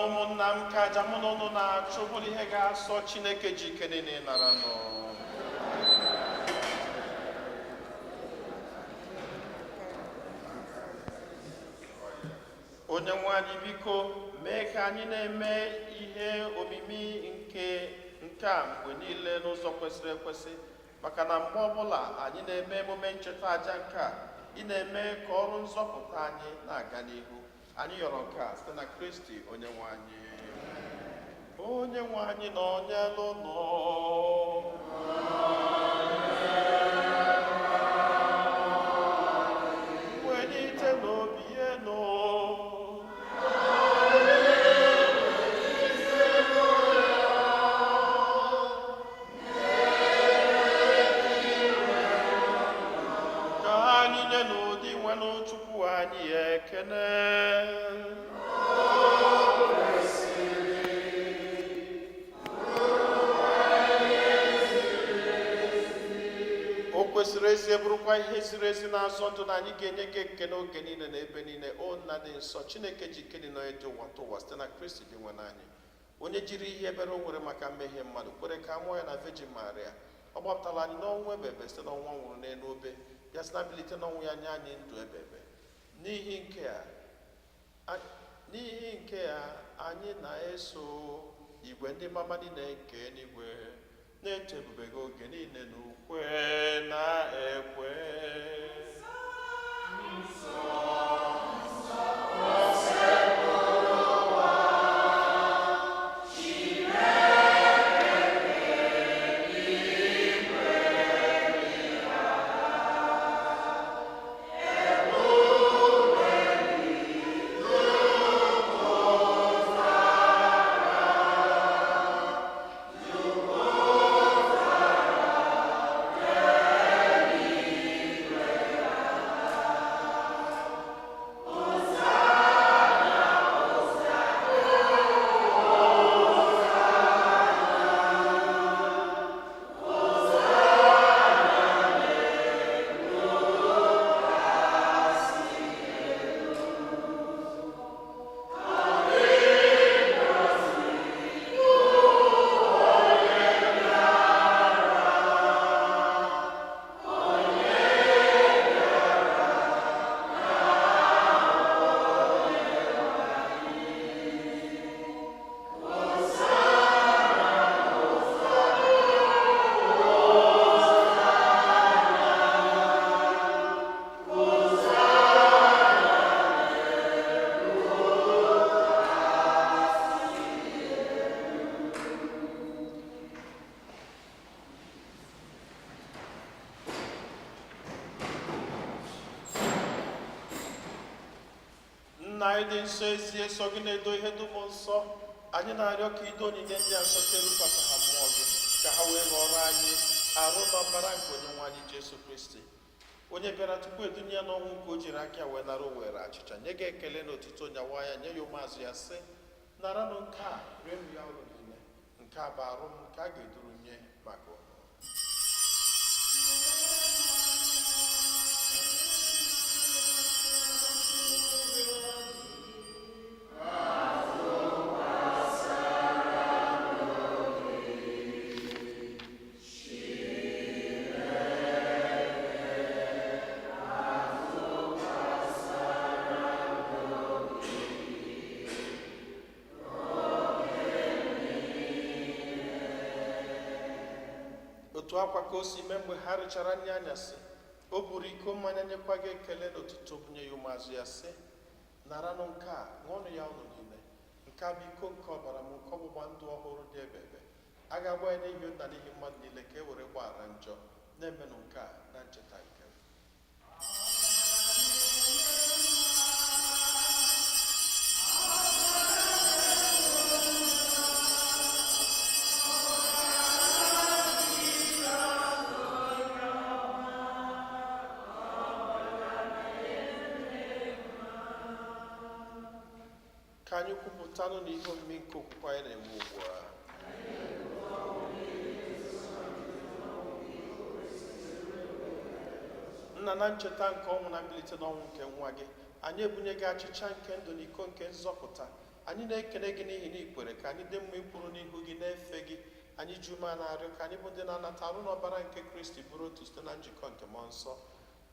ụmụnna m ka aja mụ na ụnụ na-achụ bụrụ ihe ga-asọ Chineke ji ike niile nara nọ. Onye nwe anyị biko mee ka anyị na-eme ihe omimi nke a mgbe niile n'ụzọ kwesịrị ekwesị, maka na mgbe ọbụla anyị na-eme emume ncheta aja nke a, ị na-eme ka ọrụ nzọpụta anyị na-aga n'ihu. Anyị yọrọ nke a site na Kristi onye nwe anyị. Onye nwe anyị nọ n'elu nọ. Welite n'obi enu. Ka anyị nye n'ụdị nwenụ Chukwu anyị ekene. Kwesịrị ezi bụrụkwa ihe ziri ezi na-azọ ndụ na anyị ga-enye gị ekele oge niile na ebe niile. O nna dị nsọ, Chineke ji ike niile dị ụwa tụwa site na Kristi dị nwe n'anyị, onye jiri ihe ebere o nwere maka mmehie mmadụ kwere ka a mụọ ya na Virgin Maria, ọ gbapụtara anyị n'ọnwụ ebebe site n'ọnwụ ọ nwụrụ n'elu obe, ya si na mbilite n'ọnwụ ya nye anyị ndụ ebebe. N'ihi nke a anyị na-eso igwe ndị mama niile nke eluigwe na-eto ebube gị oge niile n'ukwe na ekwe. Nna anyị dị nsọ, ezi eso gị na-edo ihe dum nsọ, anyị na-arịọ ka ido onyinye ndị a nsọ terukwasị ha mmụọ gị, ka ha wee ghọrọ anyị arụ na ọbara nke onye nwe anyị Jesu Kristi, onye bịara tupu edunye ya n'ọnwụ nke o jiri aka wee nara o were achịcha nye gị ekele na otuto nyawa ya, nye ya ụmụazụ ya sị, naranụ nke a rienụ ya ụlọ niile, nke a bụ arụ m nke a ga-eduru nye maka ụnụ. Otu akwa ka o si mee mgbe ha richara nri anyasị, o buru iko mmanya nyekwa gị ekele na otuto bunye ya ụmụazụ ya sị, naranụ nke a ṅụọnụ ya ụnụ niile, nke a bụ iko nke ọbara m, nke ọgbụgba ndụ ọhụrụ dị ebebe, a ga-agba ya n'ihi nna n'ihi mmadụ niile ka e were gbaghara njọ, na-emenụ nke a na ncheta nke m. Ka anyị kwupụtanụ na ihe omimi nke okwukwe anyị na-eme ugbu a. Nna, na ncheta nke ọnwụ na mbilite n'ọnwụ nke nwa gị, anyị ebunye gị achịcha nke ndụ na iko nke nzọpụta. Anyị na-ekele gị n'ihi na ikwere ka anyị dị mma ịkwụrụ n'ihu gị na-efe gị. Anyị ji ume na-arịọ ka anyị bụ ndị na-anata arụ n'ọbara nke Kristi bụrụ otu site na njikọ nke mmụọ nsọ.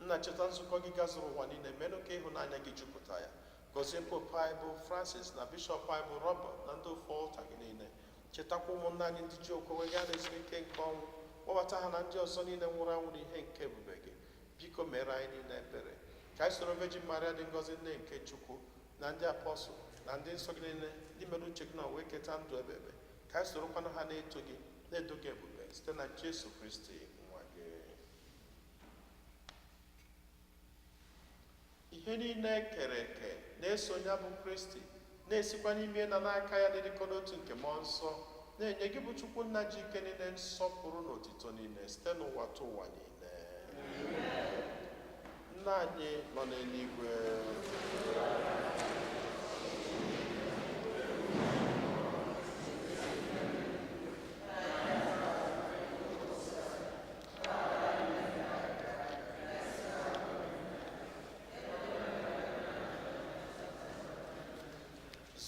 Nna, cheta nzukọ gị gazuru ụwa niile, menụ ka ịhụnanya gị jupụta ya. Gọzie Pope anyị bụ Francis na Bishọp anyị bụ Robert na ndị ofe ọlta gị niile. Chetakwa ụmụnna anyị ndị ji okwewe gaa n'ezumike nke ọnwụ, kpọbata ha na ndị ọzọ niile nwụrụ anwụ n'ihe nke ebube gị. Biko mere anyị niile ebere, ka anyị soro Virgin Maria dị ngọzi nne nke Chukwu na ndị apọstụl na ndị nsọ gị niile ndị mere uche gị na wee keta ndụ ebebe, ka anyị sorokwanụ ha na-eto gị na-edo gị ebube site na Jesu Kristi nwa gị. Ihe niile kere eke na-eso ya bụ Kristi, na-esikwa n'ime na n'aka ya dịrịkọ n'otu nke mmụọ nsọ, na-enye gị bụ Chukwu nna ji ike niile nsọpụrụ na otito niile site n'ụwa tụ ụwa niile. Nna anyị nọ n'eluigwe,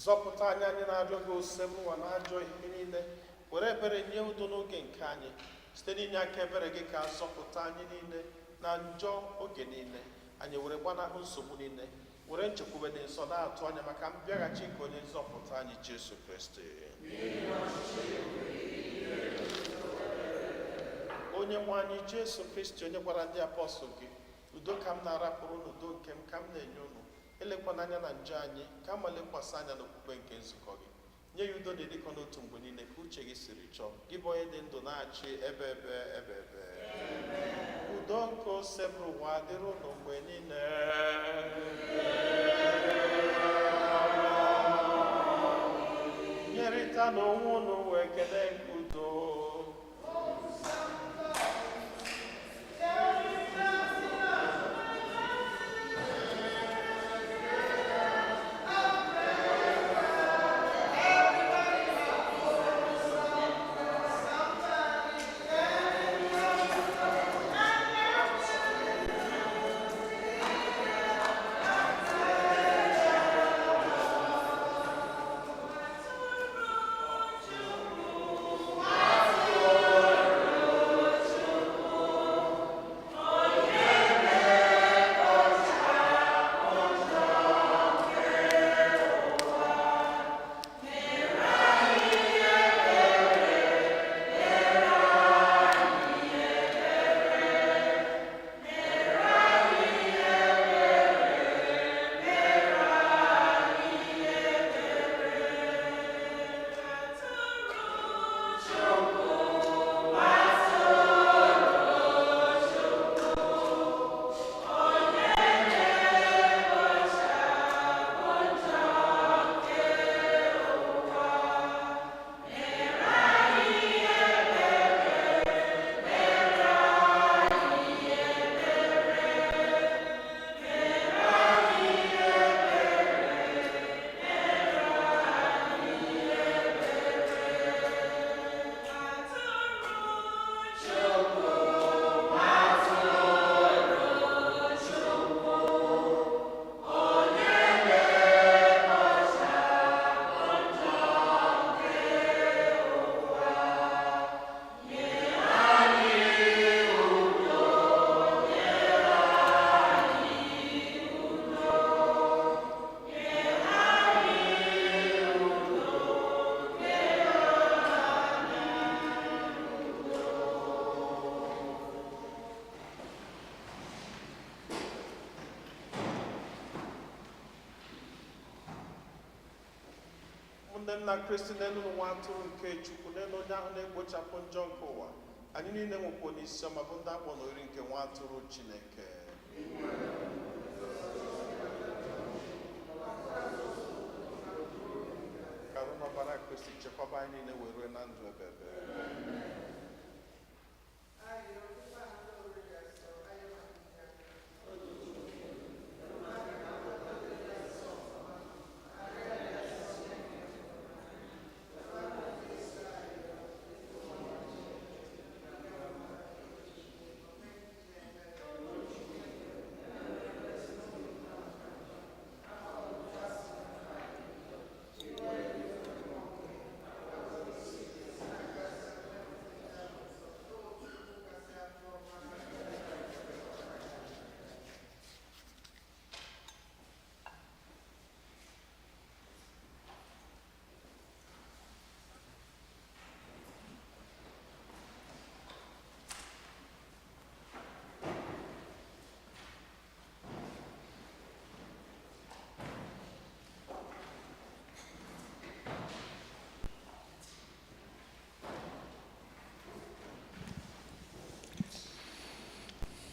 zọpụta anyị na-arịọ gị ose n'ụwa na ajọ ihe niile, were ebere nye udo n'oge nke anyị, site n'inye aka ebere gị ka zọpụta anyị niile na njọ oge niile, anyị were gbanahụ nsogbu niile, were nchekwube dị nsọ na-atụ anya maka mbịaghachi nke onye nzọpụta anyị Jesu Kristi. Onye nwe anyị Jesu Kristi, onye gwara ndị apọstọl gị, udo ka m na-arapụrụ n'udo nke m ka m na-enye unu, elekwana anya na njọ anyị, ka ma lekwasị anya n'okpukpe nke nzukọ gị. Nye ya udo na-edikọ n'otu mgbe niile ka uche gị siri chọọ, gị bụ onye dị ndụ na-achị ebe udo nke ose bụrụ ụwa dịrị unu mgbe niile. Nyerịta n'onwe unu wee kele nke udo. Ndị nna Kristi n'elu nwa atụrụ nke Chukwu, n'elu onye ahụ na-egbochapụ njọ nke ụwa, anyị niile nwekwa n'isi ọma bụ ndị akpọ n'oriri nke nwa atụrụ Chineke. Ka arụ n'ọbara Kristi chekwaba anyị niile wee rue na ndụ ebebe.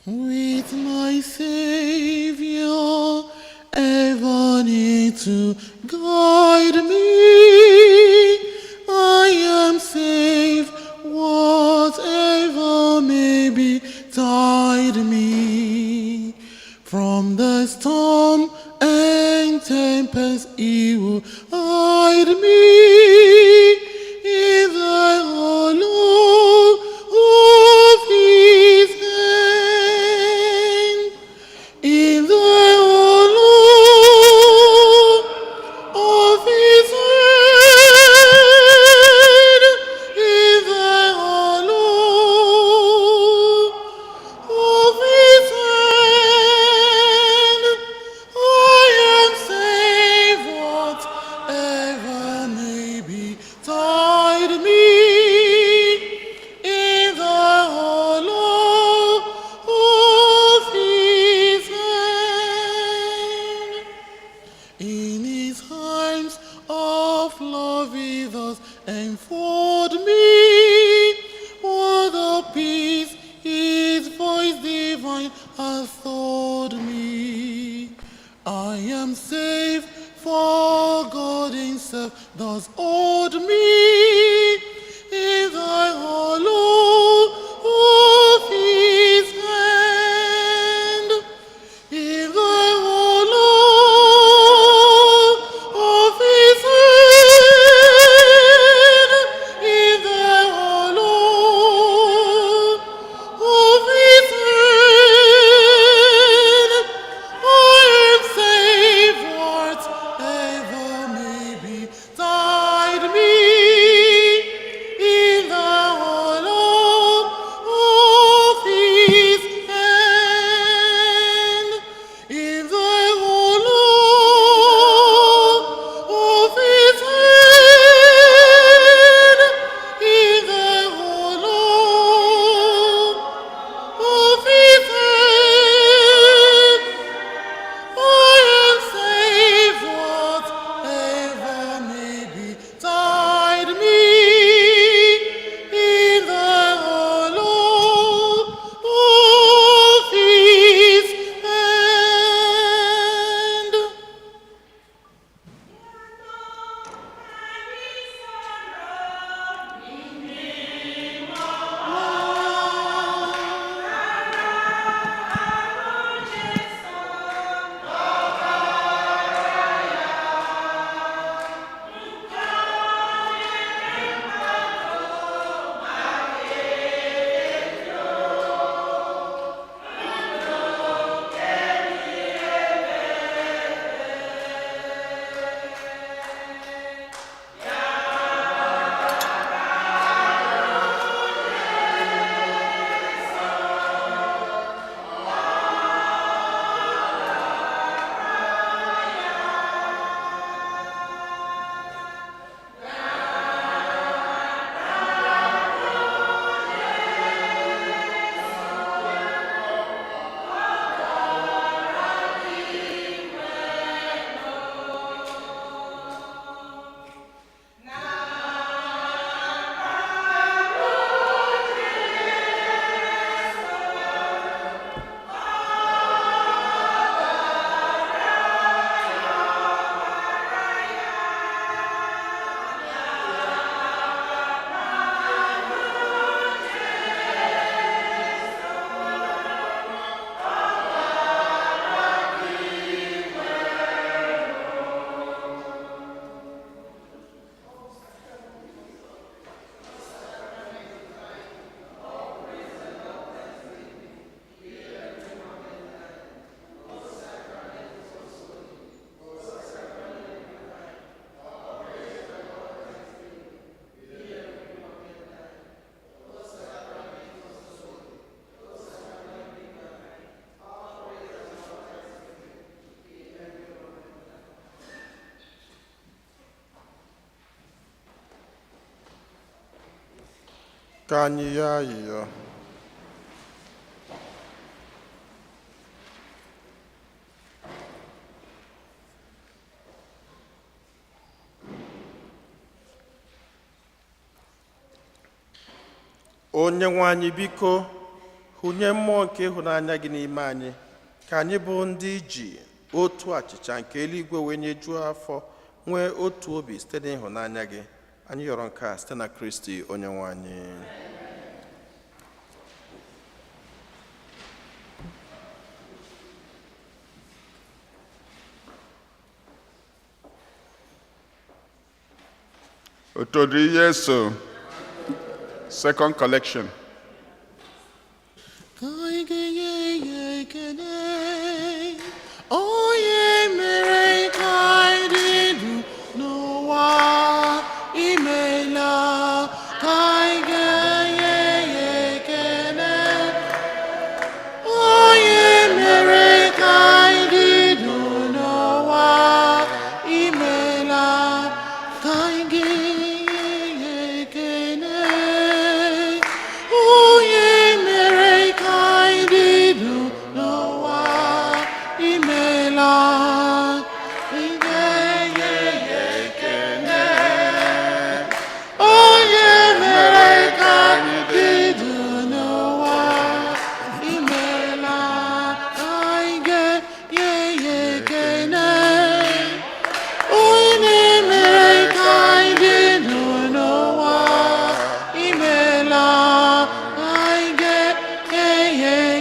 With my Savior ever near to guide me, I am safe, whatever may betide me. From the storm and tempest he will hide me in the hollow of his hand. In the hollow of his hand. In the hollow sin hath told me. I am safe, for God himself does hold me in thy hollow of his hand. In thy hollow of his hand. In thy hollow of his hand. I am safe, whatever may betide me. In the hollow of his hand. In the hollow of his hand. In the hollow of his hand. I am safe, whatever may betide me. In the hollow of his hand. Ka anyị yọọ ayịyọ. Onyenwe anyị biko hụnye mmụọ nke ịhụnanya gị n'ime anyị ka anyị bụ ndị ji otu achịcha nke eluigwe wee nyejuo afọ nwee otu obi site n'ịhụnanya gị. Anyị yọrọ nke a site na Kristi onyenwe anyị. Otodri Yeso, second collection. Onye mere ka anyị dị ndụ n'ụwa imela ka anyị ga-enye ya ekele. Onye mere ka anyị dị ndụ n'ụwa imela ka anyị ga-enye ya ekele. Onye mere ka anyị dị ndụ n'ụwa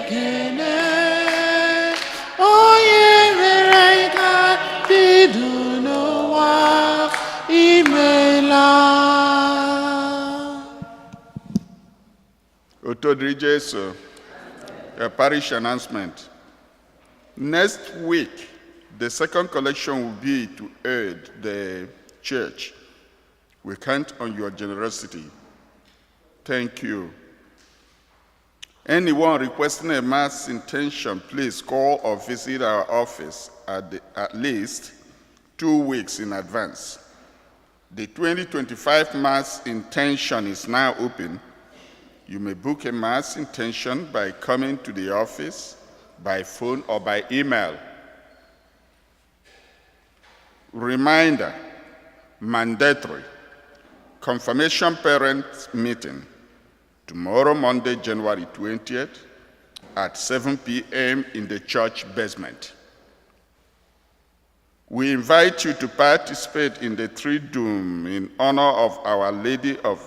ekele onye mere ka dị ndụ n'ụwa imela. Otodri Jesu, a parish announcement. Next week, the second collection will be to aid the church. We count on your generosity. Thank you. Anyone requesting a mass intention, please call or visit our office at least 2 weeks in advance. The 2025 mass intention is now open. You may book a mass intention by coming to the office, by phone, or by email. Reminder, mandatory, confirmation parents meeting, tomorrow, Monday, January 20th, at 7 p.m. in the church basement. We invite you to participate in the Triduum in honor of Our Lady of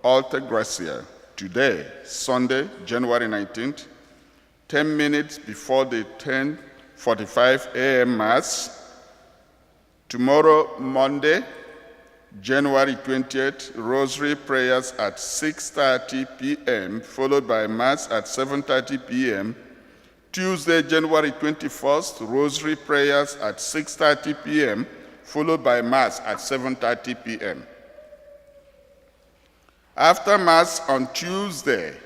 Alta Gracia today, Sunday, January 19th, 10 minutes before the 10:45 a.m. Mass. Tomorrow, Monday, January 20th, Rosary prayers at 6:30 p.m., followed by Mass at 7:30 p.m. Tuesday, January 21st, Rosary prayers at 6:30 p.m., followed by Mass at 7:30 p.m. After Mass on Tuesday,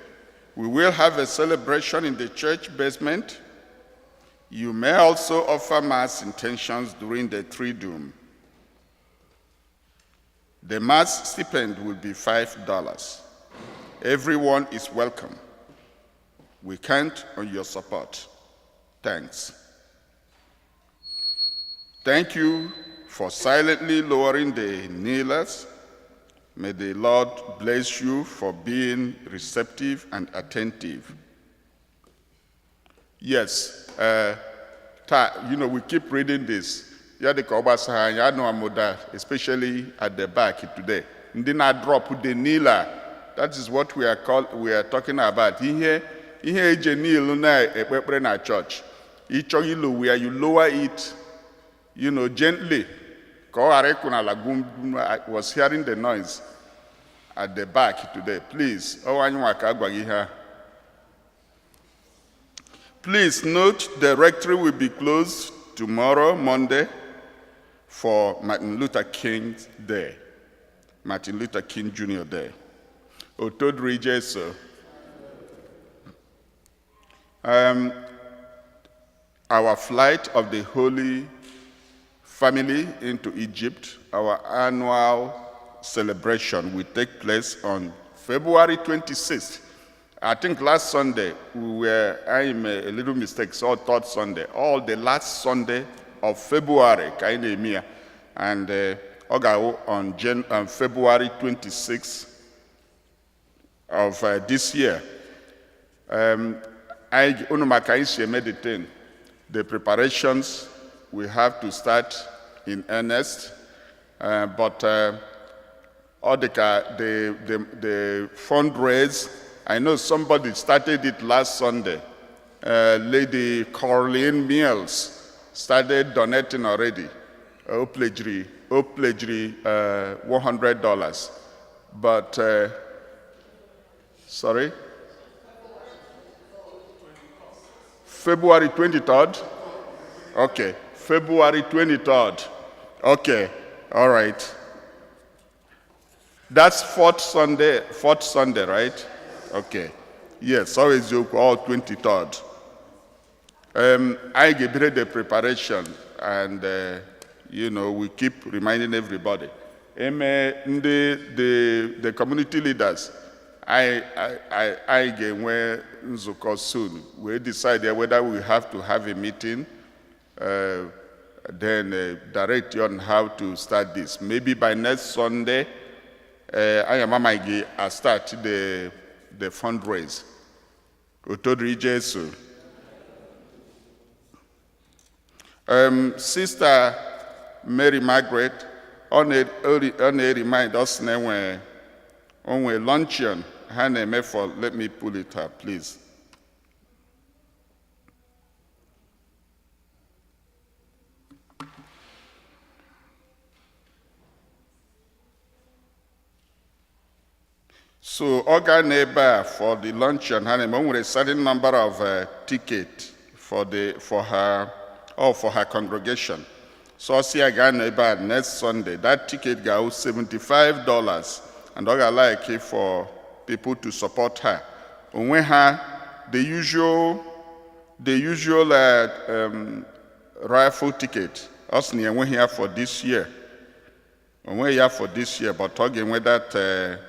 we will have a celebration in the church basement. You may also offer Mass intentions during the Triduum. The Mass stipend will be $5. Everyone is welcome. We count on your support. Thanks. Thank you for silently lowering the kneelers. May the Lord bless you for being receptive and attentive. Yes, we keep reading this. Especially at the back today. And then I drop the kneeler. That is what we are talking about. Here is a kneel na church. Where you lower it, gently. I was hearing the noise at the back today. Please, please note the rectory will be closed tomorrow, Monday, for Martin Luther King Day, Martin Luther King Jr. Day. Otodri Jesu. Our flight of the Holy Family into Egypt, our annual celebration, will take place on February 26th. I think last Sunday, I made a little mistake, so third Sunday, all the last Sunday of February, and on February 26th of this year. The preparations we have to start in earnest, but all the fundraise, I know somebody started it last Sunday. Lady Corleen Mills started donating already. pledgery $100. But, sorry? February 23rd? Okay, February 23rd. Okay, all right. That's fourth Sunday, right? Okay. Yes, always joke, all 23rd. I get the preparation, and we keep reminding everybody. The community leaders, I get where Nzuko soon. We decide whether we have to have a meeting, then direct you on how to start this. Maybe by next Sunday, I start the fundraise. Otodri Jesu. Sister Mary Margaret, on a remind us when we luncheon, let me pull it up, please. So Oga for the luncheon, with a certain number of tickets for her congregation. So see again about next Sunday. That ticket goes $75, and Oga like it for people to support her. When her the usual rifle ticket. Us we're here for this year. We're here for this year, but talking with that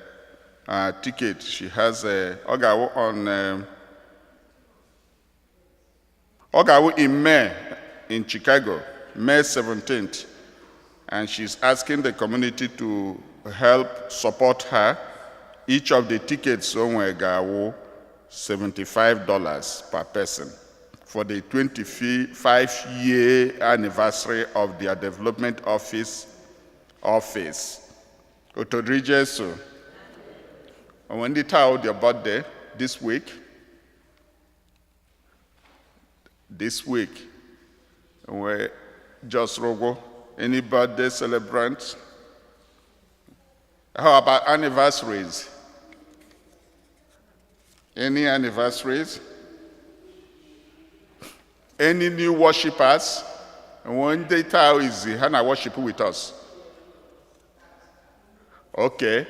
ticket, she has Oga in May in Chicago, May 17th, and she's asking the community to help support her. Each of the tickets somewhere go $75 per person for the 25-year anniversary of their development office. Otodrijesu. And when they tell your birthday this week, we just rogo. Any birthday celebrants? How about anniversaries? Any anniversaries? Any new worshippers? And when they tell is Hannah worship with us. Okay.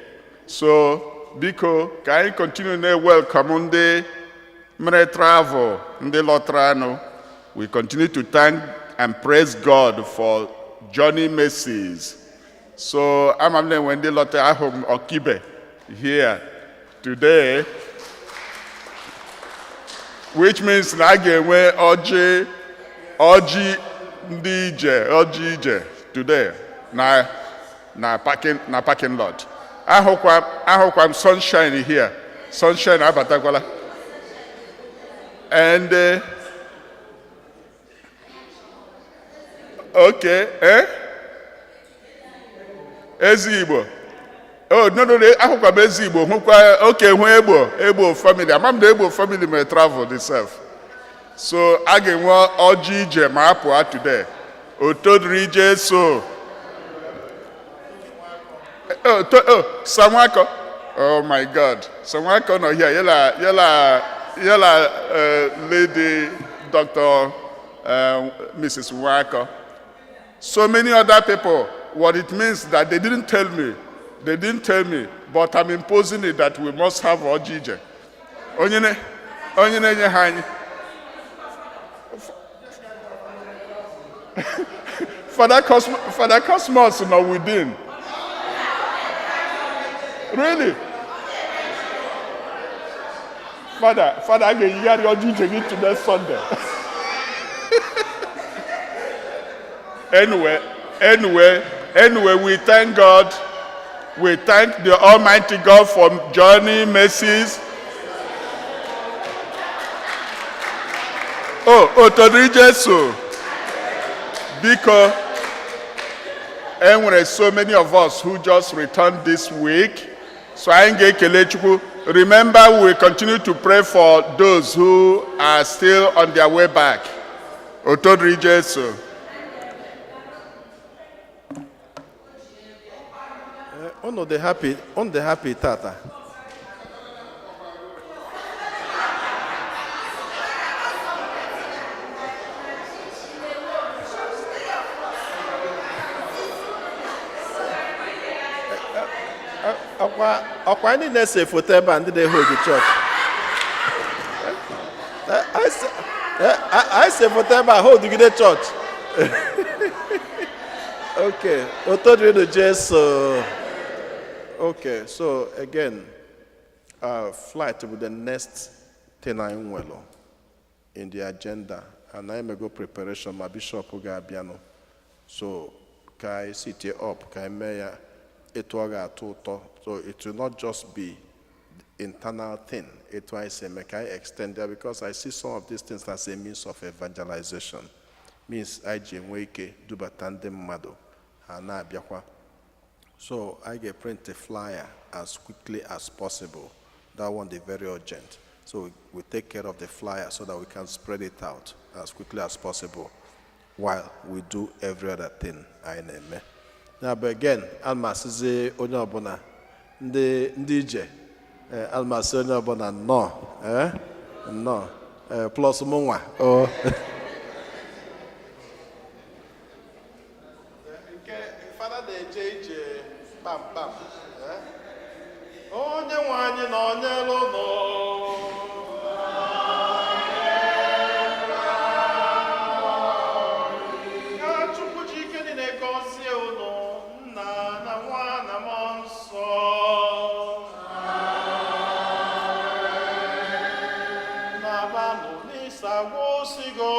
So Biko, can I continue to welcome the travel, the Lotrano? We continue to thank and praise God for Johnny Macy's. So I'm when the Lotra home Okibe here today, which means Nage Oji DJ today. Na parking lot. I hope I'm sunshine here. Sunshine abatakwala. And okay, Ezigbo. Oh no, I hope I'm Ezigbo. Okay, Ebo family. I'm the Ebo family may travel themselves. So I get one OG Mapua today. Otodri Jesu. Samwako. Oh my God. Samwako no here. Yella lady Dr. Mrs. Wako. So many other people. What it means that they didn't tell me. But I'm imposing it that we must have Ojije. Onyene hanyi. Father Cosmos now within. Really? Father, I get your Ojije to next Sunday. Anyway, we thank God. We thank the Almighty God for Johnny Macy's. Otodri Jesu. Because and when there's so many of us who just returned this week, so I get Kelechuku. Remember, we continue to pray for those who are still on their way back. Otodri Jesu. On the happy tata. Ọkwa ndị na-ese foto ebe a ndị na-ehu the church. I say foto ebe a hold the church. Okay, Otodri no Jesu. Okay, so again, flight will be the next thing I will in the agenda, and I may go preparation. My bishop will go piano. So, kai sit up, kai meya, it will go. So it will not just be internal thing. It will say, make I extend there because I see some of these things as a means of evangelization. Means I jemweke dubatande mado, hana biakwa. So I get print a flyer as quickly as possible. That one is very urgent. So we take care of the flyer so that we can spread it out as quickly as possible while we do every other thing. Now, but again, Alma says, Onyabona, the DJ, almasị onye ọbụla nnọọ nnọọ plus mụ nwa o nke fada na-eje ije kpamkpam onye nwe anyị na onye lụnụ ka Chukwu ji ike niile gọzie unu nna na nwa na mmụọ nsọ na-abanụ n'ịsa gwụsigo